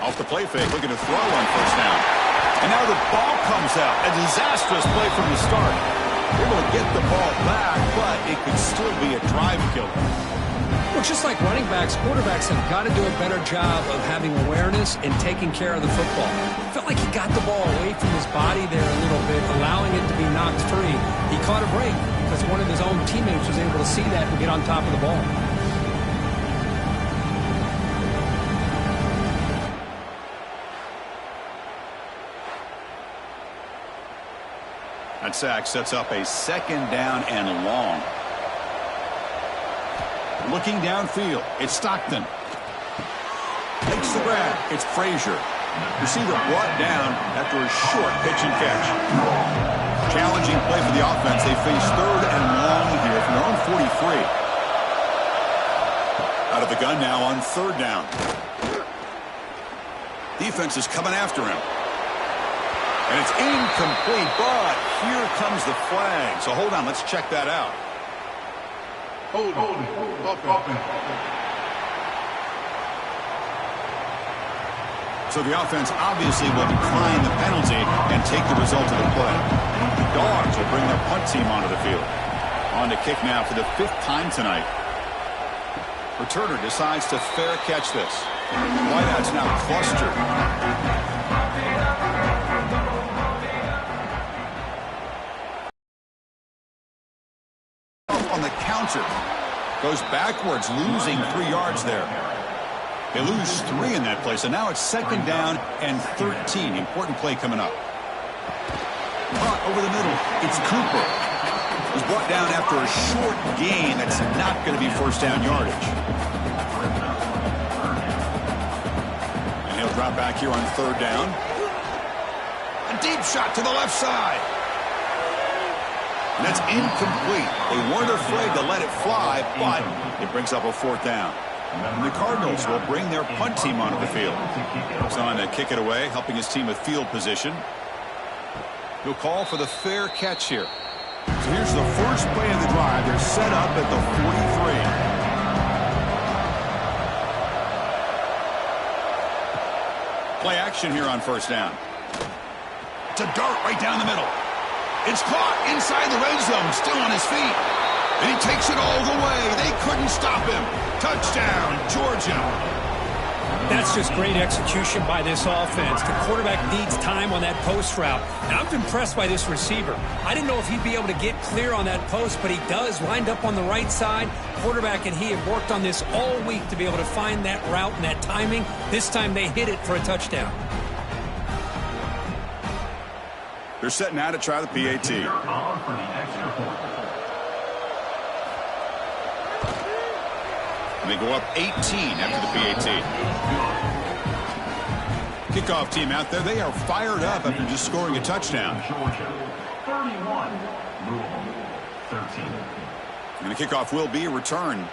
Speaker 1: Off the play fake, looking to throw on first down. And now the ball comes out. A disastrous play from the start. Able to get the ball back, but it could still be a drive killer.
Speaker 2: Well, just like running backs, quarterbacks have got to do a better job of having awareness and taking care of the football. Felt like he got the ball away from his body there a little bit, allowing it to be knocked free. He caught a break because one of his own teammates was able to see that and get on top of the ball.
Speaker 1: That sack sets up a 2nd down and long. Looking downfield, it's Stockton. Takes the grab. It's Frazier. Receiver brought down after a short pitch and catch. Challenging play for the offense. They face 3rd and long here from their own 43. Out of the gun now on 3rd down. Defense is coming after him. And it's incomplete, but here comes the flag. So hold on, let's check that out.
Speaker 4: Hold it. Offense.
Speaker 1: So the offense obviously will decline the penalty and take the result of the play. The Dogs will bring their punt team onto the field. On to kick now for the 5th time tonight. Returner decides to fair catch this. Wideouts now clustered. On the counter. Goes backwards, losing 3 yards there. They lose 3 in that play, so now it's 2nd down and 13. Important play coming up. Caught over the middle. It's Cooper. He's brought down after a short gain. That's not going to be first down yardage. And he'll drop back here on 3rd down. A deep shot to the left side. And that's incomplete. They weren't afraid to let it fly, but it brings up a 4th down. And the Cardinals will bring their punt team onto the field. He's on to kick it away, helping his team with field position. He'll call for the fair catch here.
Speaker 6: So here's the first play of the drive. They're set up at the
Speaker 1: 43. Play action here on 1st down. It's a dart right down the middle. It's caught inside the red zone, still on his feet. And he takes it all the way. They couldn't stop him. Touchdown, Georgia.
Speaker 2: That's just great execution by this offense. The quarterback needs time on that post route. And I'm impressed by this receiver. I didn't know if he'd be able to get clear on that post, but he does. Lined up on the right side. Quarterback and he have worked on this all week to be able to find that route and that timing. This time they hit it for a touchdown.
Speaker 1: They're setting out to try the PAT. And they go up 18 after the PAT. Kickoff team out there, they are fired up after just scoring a touchdown.
Speaker 3: Georgia 31, Louisville 13.
Speaker 1: And the kickoff will be a return.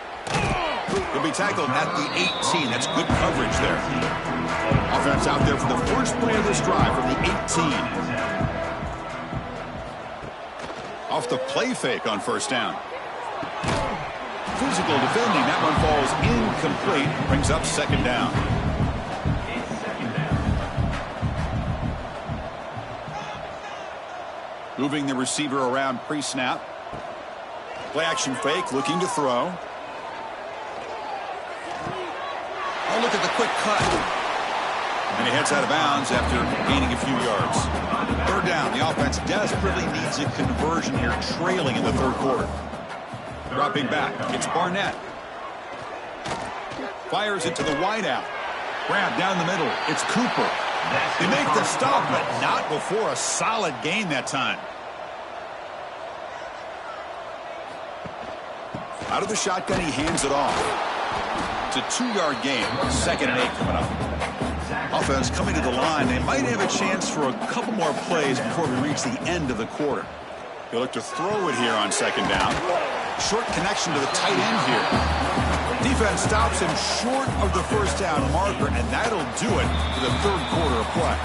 Speaker 1: He'll be tackled at the 18. That's good coverage there. Offense out there for the first play of this drive from the 18. Off the play fake on 1st down. Physical defending. That one falls incomplete. Brings up 2nd down. Moving the receiver around pre-snap. Play action fake. Looking to throw. Oh, look at the quick cut. And he heads out of bounds after gaining a few yards. 3rd down. The offense desperately needs a conversion here, trailing in the 3rd quarter. Dropping back. It's Barnett. Fires it to the wideout. Grab down the middle. It's Cooper. They make the stop, but not before a solid gain that time. Out of the shotgun, he hands it off. It's a 2-yard gain. 2nd and 8 coming up. Offense coming to the line. They might have a chance for a couple more plays before we reach the end of the quarter. They look to throw it here on 2nd down. Short connection to the tight end here. Defense stops him short of the 1st down marker, and that'll do it for the 3rd quarter of play.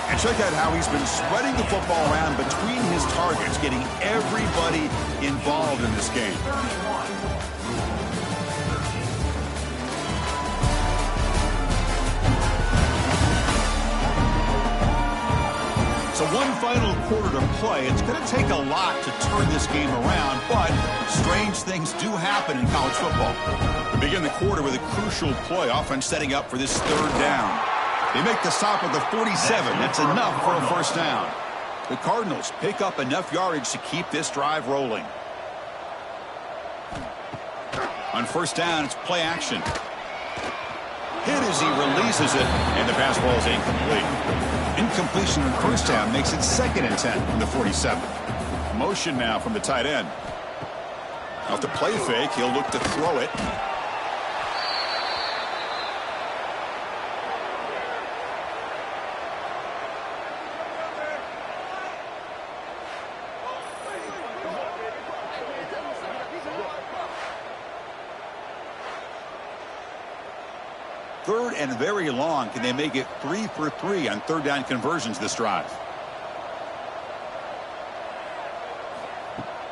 Speaker 1: And check out how he's been spreading the football around between his targets, getting everybody involved in this game. So one final quarter to play. It's going to take a lot to turn this game around, but strange things do happen in college football. We begin the quarter with a crucial play. Offense setting up for this 3rd down. They make the stop at the 47. That's enough for a 1st down. The Cardinals pick up enough yardage to keep this drive rolling. On 1st down, it's play action. Hit as he releases it, and the pass ball is incomplete. Incompletion on 1st down makes it 2nd and 10 from the 47. Motion now from the tight end. Off the play fake, he'll look to throw it. Third and very long. Can they make it 3 for 3 on 3rd down conversions this drive?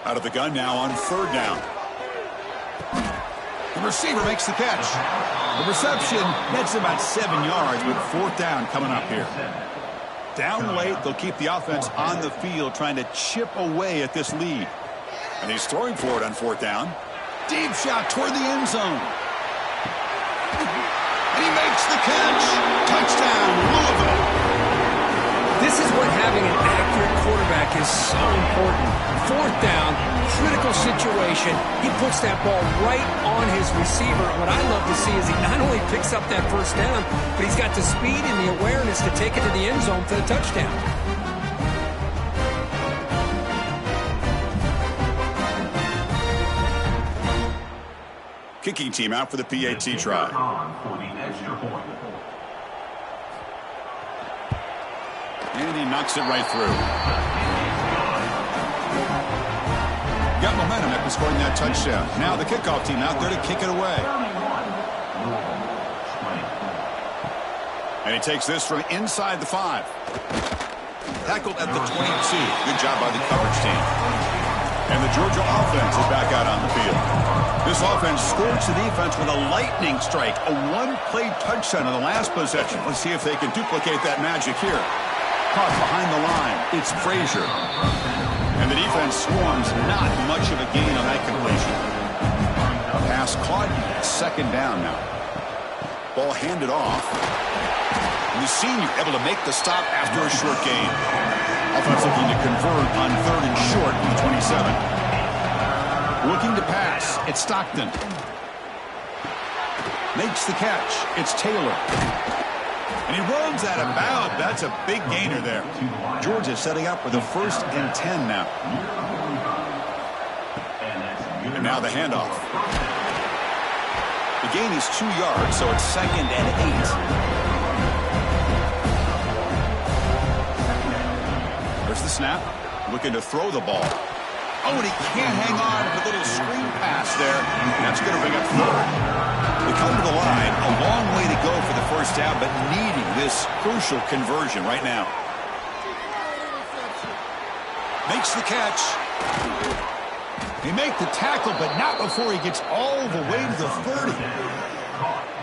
Speaker 1: Out of the gun now on 3rd down. The receiver makes the catch. The reception nets about 7 yards, with 4th down coming up here. Down late, they'll keep the offense on the field trying to chip away at this lead. And he's throwing for it on 4th down. Deep shot toward the end zone. And he makes the catch. Touchdown, Louisville.
Speaker 2: This This is what having an accurate quarterback is so important. Fourth down, critical situation. He puts that ball right on his receiver. And what I love to see is he not only picks up that first down, but he's got the speed and the awareness to take it to the end zone for the touchdown.
Speaker 1: Kicking team out for the PAT try.
Speaker 3: For the extra point.
Speaker 1: And he knocks it right through. Got momentum after scoring that touchdown. Now the kickoff team out there to kick it away. And he takes this from inside the 5. Tackled at the 22. Good job by the coverage team. And the Georgia offense is back out on the field. This offense scorched the defense with a lightning strike. A one-play touchdown in the last possession. Let's see if they can duplicate that magic here. Caught behind the line. It's Frazier. And the defense swarms. Not much of a gain on that completion. Pass caught. Second down now. Ball handed off. And the senior able to make the stop after a short gain. Offense looking to convert on 3rd and short from the 27. Looking to pass. It's Stockton. Makes the catch. It's Taylor. And he runs out of bounds. That's a big gainer there. Georgia setting up with a 1st and 10 now. And now the handoff. The gain is 2 yards, so it's 2nd and 8. There's the snap. Looking to throw the ball. Oh, and he can't hang on with a little screen pass there. That's going to bring up 3rd. They come to the line. A long way to go for the first down, but needing this crucial conversion right now. Makes the catch. He makes the tackle, but not before he gets all the way to the 30.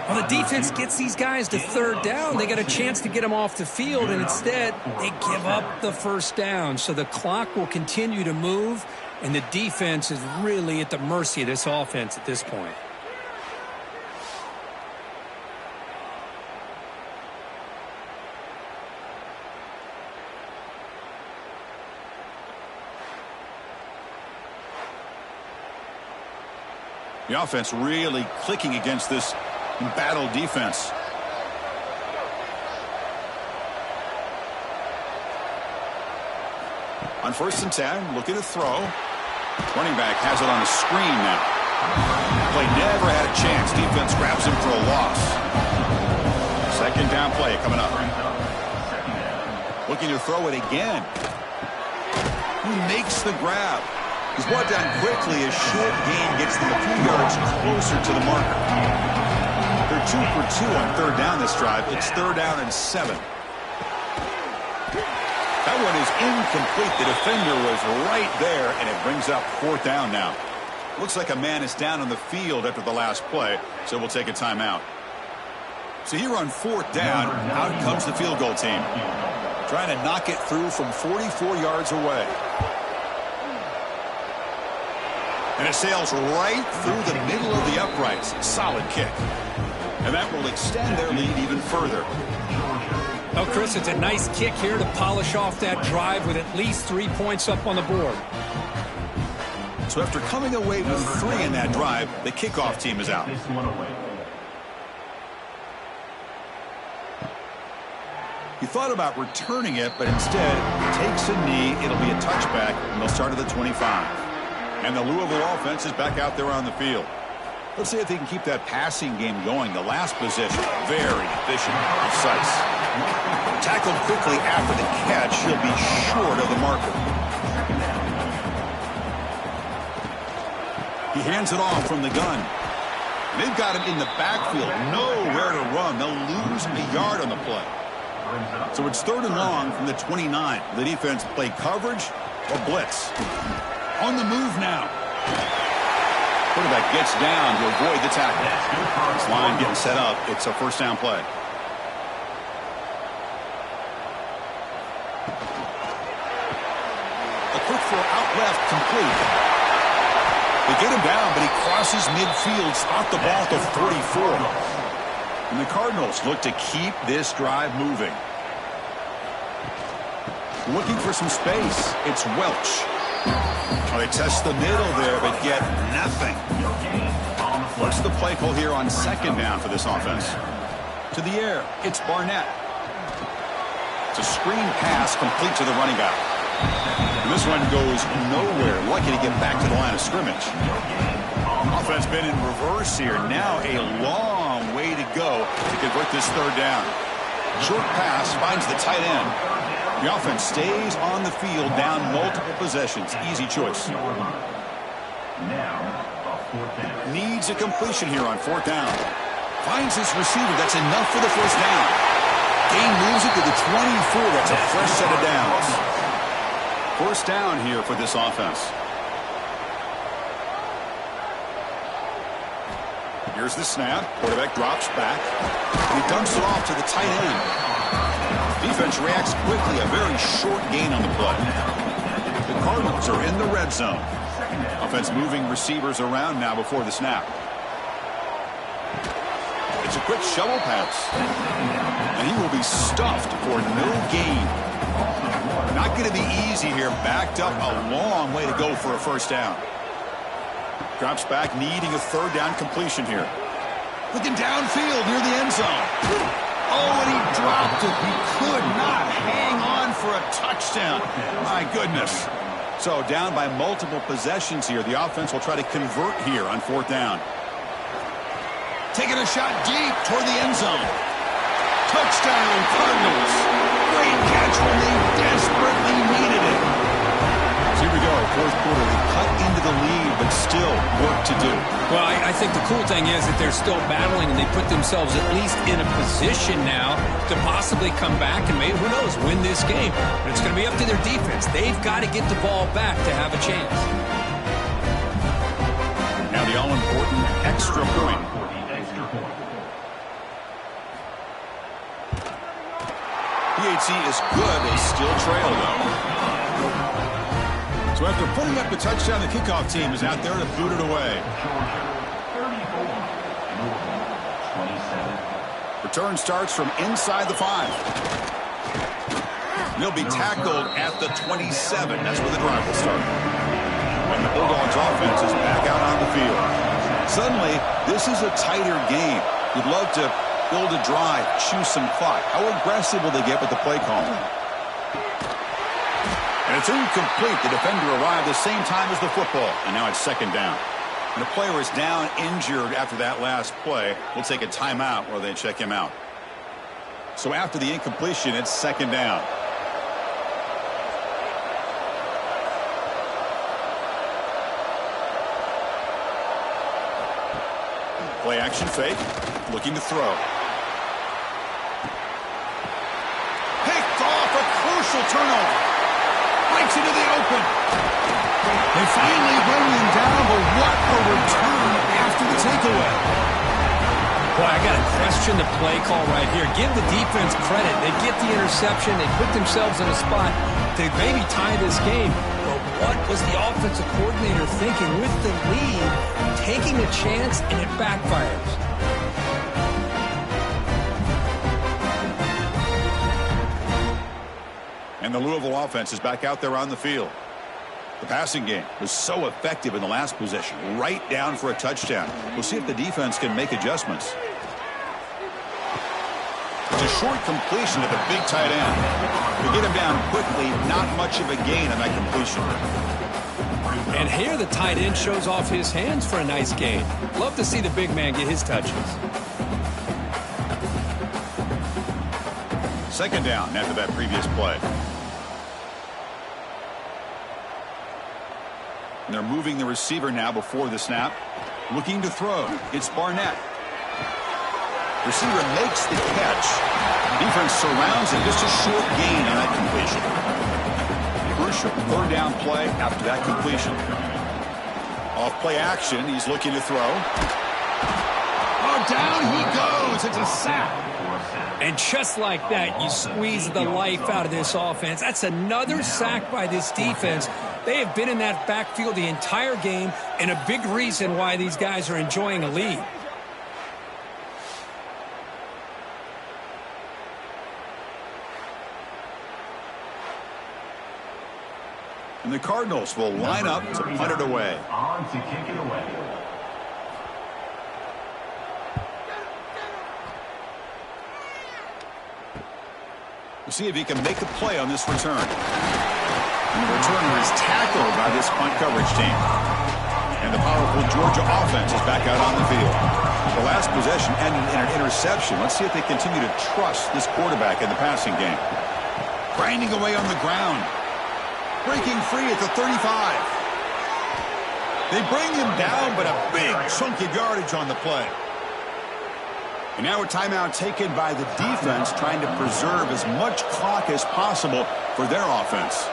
Speaker 2: Well, the defense gets these guys to 3rd down. They got a chance to get them off the field, and instead they give up the first down. So the clock will continue to move, and the defense is really at the mercy of this offense at this point.
Speaker 1: The offense really clicking against this battle defense. On 1st and 10, looking to throw. Running back has it on a screen now. Play never had a chance. Defense grabs him for a loss. 2nd down play coming up. Looking to throw it again. He makes the grab. He's brought down quickly as short gain gets them a few yards closer to the marker. They're 2 for 2 on 3rd down this drive. It's 3rd down and 7. That one is incomplete. The defender was right there, and it brings up 4th down now. Looks like a man is down on the field after the last play, so we'll take a timeout. So here on 4th down, out comes the field goal team. Trying to knock it through from 44 yards away. And it sails right through the middle of the uprights. Solid kick. And that will extend their lead even further.
Speaker 2: Oh, Chris, it's a nice kick here to polish off that drive with at least 3 points up on the board.
Speaker 1: So after coming away with 3 in that drive, the kickoff team is out. He thought about returning it, but instead takes a knee. It'll be a touchback, and they'll start at the 25. And the Louisville offense is back out there on the field. Let's see if they can keep that passing game going. The last possession, very efficient, precise. Tackled quickly after the catch. He'll be short of the marker. He hands it off from the gun. They've got him in the backfield. Nowhere to run. They'll lose a yard on the play. So it's 3rd and long from the 29. The defense play coverage or blitz. On the move now. Quarterback gets down to avoid the tackle. This line getting set up. It's a 1st down play. A quick throw out left, complete. They get him down, but he crosses midfield, spot the ball to 44. And the Cardinals look to keep this drive moving. Looking for some space. It's Welch. Oh, they test the middle there, but get nothing. What's the play call here on second down for this offense? To the air. It's Barnett. It's a screen pass complete to the running back. And this one goes nowhere. Lucky to get back to the line of scrimmage. Offense been in reverse here. Now a long way to go to convert this third down. Short pass finds the tight end. The offense stays on the field down multiple possessions. Easy choice. Needs a completion here on fourth down. Finds his receiver. That's enough for the first down. Gain moves it to the 24. That's a fresh set of downs. First down here for this offense. Here's the snap. Quarterback drops back. He dumps it off to the tight end. Defense reacts quickly. A very short gain on the play. The Cardinals are in the red zone. Offense moving receivers around now before the snap. It's a quick shovel pass. And he will be stuffed for no gain. Not going to be easy here. Backed up a long way to go for a first down. Drops back, needing a third down completion here. Looking downfield near the end zone. Oh, and he dropped it. He could not hang on for a touchdown. My goodness. So down by multiple possessions here. The offense will try to convert here on fourth down. Taking a shot deep toward the end zone. Touchdown, Cardinals. Great catch when they desperately needed it. So here we go. Fourth quarter. They cut into the lead, but still work to do.
Speaker 2: Well, I think the cool thing is that they're still battling, and they put themselves at least in a position now to possibly come back and maybe, who knows, win this game. But it's going to be up to their defense. They've got to get the ball back to have a chance.
Speaker 1: Now the all-important extra point. PAT is good. They still trail, though. So after putting up the touchdown, the kickoff team is out there to boot it away. Return starts from inside the 5. He'll be tackled at the 27. That's where the drive will start. And the Bulldogs offense is back out on the field. Suddenly, this is a tighter game. You'd love to build a drive, choose some clock. How aggressive will they get with the play calling? And it's incomplete. The defender arrived the same time as the football. And now it's second down. And the player is down injured after that last play. We'll take a timeout while they check him out. So after the incompletion, it's second down. Play action fake. Looking to throw. Picked off, a crucial turnover. Breaks into the open. They finally bring him down, but what a return after the takeaway.
Speaker 2: Boy, I got to question the play call right here. Give the defense credit. They get the interception. They put themselves in a spot to maybe tie this game. But what was the offensive coordinator thinking with the lead, taking a chance, and it backfires?
Speaker 1: And the Louisville offense is back out there on the field. The passing game was so effective in the last possession, right down for a touchdown. We'll see if the defense can make adjustments. It's a short completion to the big tight end. To get him down quickly, not much of a gain on that completion.
Speaker 2: And here the tight end shows off his hands for a nice gain. Love to see the big man get his touches.
Speaker 1: Second down after that previous play. And they're moving the receiver now before the snap. Looking to throw. It's Barnett. Receiver makes the catch. Defense surrounds him. Just a short gain on that completion. Crucial third down play after that completion. Off play action. He's looking to throw. Oh, down he goes. It's a sack.
Speaker 2: And just like that, you squeeze the life out of this offense. That's another sack by this defense. They have been in that backfield the entire game, and a big reason why these guys are enjoying a lead.
Speaker 1: And the Cardinals will line up to punt it away.
Speaker 3: On to kick it away.
Speaker 1: We'll see if he can make a play on this return. And the returner is tackled by this punt coverage team. And the powerful Georgia offense is back out on the field. The last possession ended in an interception. Let's see if they continue to trust this quarterback in the passing game. Grinding away on the ground. Breaking free at the 35. They bring him down, but a big chunk of yardage on the play. And now a timeout taken by the defense, trying to preserve as much clock as possible for their offense.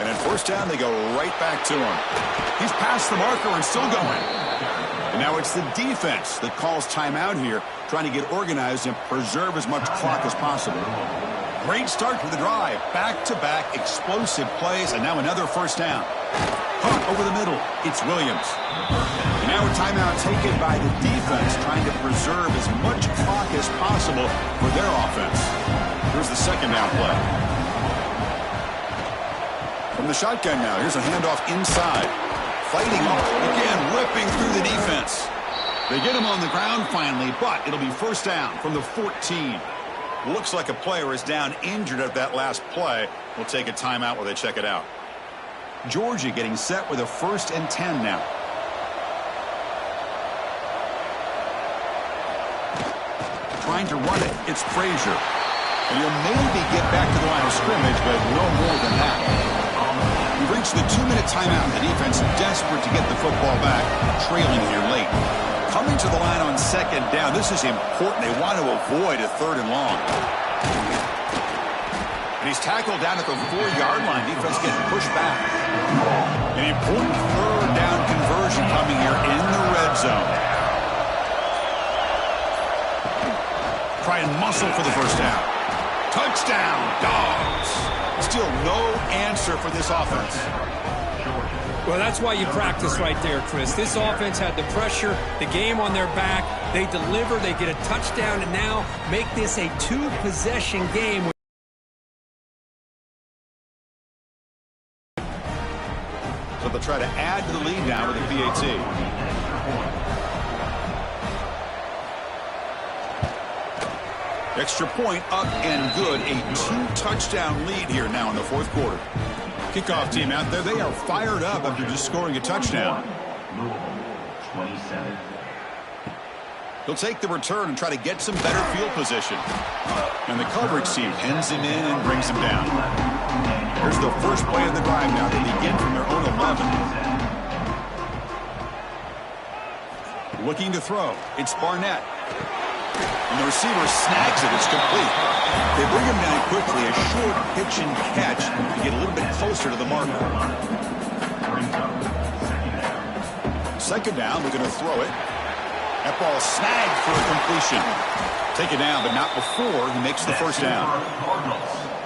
Speaker 1: And at first down, they go right back to him. He's past the marker and still going. And now it's the defense that calls timeout here, trying to get organized and preserve as much clock as possible. Great start to the drive. Back-to-back explosive plays, and now another first down. Punt over the middle. It's Williams. And now a timeout taken by the defense, trying to preserve as much clock as possible for their offense. Here's the second down play. From the shotgun now, here's a handoff inside. Fighting off, again, ripping through the defense. They get him on the ground finally, but it'll be first down from the 14. Looks like a player is down injured at that last play. We'll take a timeout while they check it out. Georgia getting set with a 1st and 10 now. Trying to run it, it's Frazier. And he'll maybe get back to the line of scrimmage, but no more than that. We've reached the 2-minute timeout. The defense desperate to get the football back, trailing here late. Coming to the line on second down. This is important. They want to avoid a 3rd and long. And he's tackled down at the 4-yard line. Defense getting pushed back. An important 3rd down conversion coming here in the red zone. Try and muscle for the first down. Touchdown, Dogs. Still no answer for this offense.
Speaker 2: Well, that's why you practice right there, Chris. This offense had the pressure, the game on their back. They deliver, they get a touchdown, and now make this a 2-possession game.
Speaker 1: So they'll try to add to the lead now with a PAT. Extra point up and good. A 2-touchdown lead here now in the 4th quarter. Kickoff team out there, they are fired up after just scoring a touchdown.
Speaker 3: Louisville, 27.
Speaker 1: He'll take the return and try to get some better field position. And the coverage team pins him in and brings him down. Here's the first play of the drive now. They begin from their own 11. Looking to throw. It's Barnett. And the receiver snags it. It's complete. They bring him down quickly. A short pitch and catch to get a little bit closer to the marker. Second down. We're going to throw it. That ball snagged for a completion. Take it down, but not before he makes the first down.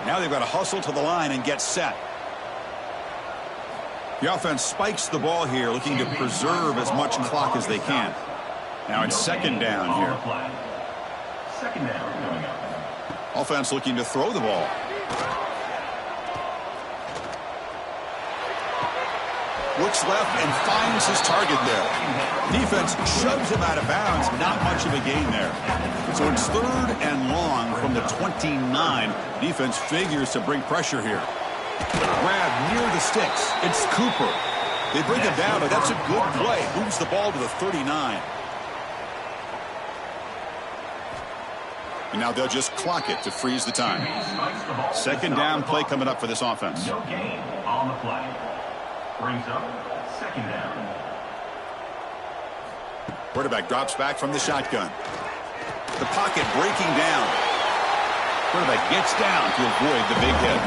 Speaker 1: Now they've got to hustle to the line and get set. The offense spikes the ball here, looking to preserve as much clock as they can. Now it's second down here.
Speaker 3: Second down coming up.
Speaker 1: Offense looking to throw the ball. Looks left and finds his target there. Defense shoves him out of bounds. Not much of a gain there. So it's 3rd and long from the 29. Defense figures to bring pressure here. Grab near the sticks. It's Cooper. They bring him down, but that's a good play. Moves the ball to the 39. And now they'll just clock it to freeze the time. Second down play coming up for this offense.
Speaker 3: No gain on the play. Brings up second down.
Speaker 1: Quarterback drops back from the shotgun. The pocket breaking down. Quarterback gets down to avoid the big hit.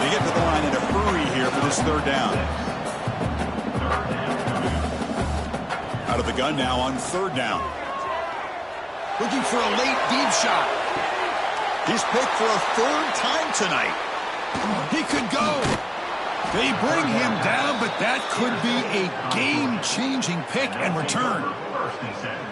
Speaker 1: They get to the line in a hurry here for this 3rd down. Out of the gun now on 3rd down. Looking for a late deep shot. He's picked for a 3rd time tonight. He could go. They bring him down, but that could be a game-changing pick and return.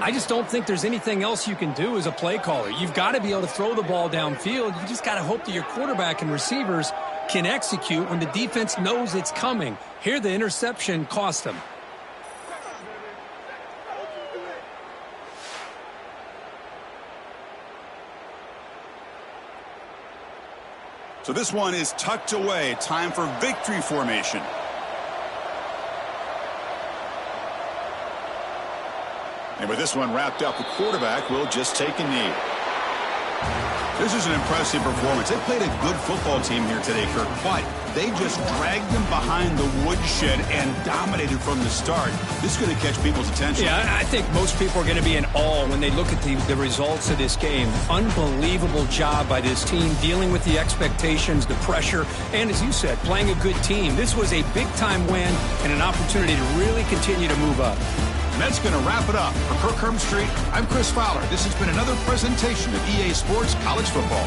Speaker 2: I just don't think there's anything else you can do as a play caller. You've got to be able to throw the ball downfield. You just got to hope that your quarterback and receivers can execute when the defense knows it's coming. Here, the interception cost him.
Speaker 1: So this one is tucked away. Time for victory formation. And with this one wrapped up, the quarterback will just take a knee. This is an impressive performance. They played a good football team here today, Kirk. But they just dragged them behind the woodshed and dominated from the start. This is going to catch people's attention.
Speaker 2: Yeah, I think most people are going to be in awe when they look at the results of this game. Unbelievable job by this team dealing with the expectations, the pressure, and as you said, playing a good team. This was a big-time win and an opportunity to really continue to move up.
Speaker 1: And that's going to wrap it up. For Kirk Street, I'm Chris Fowler. This has been another presentation of EA Sports College Football.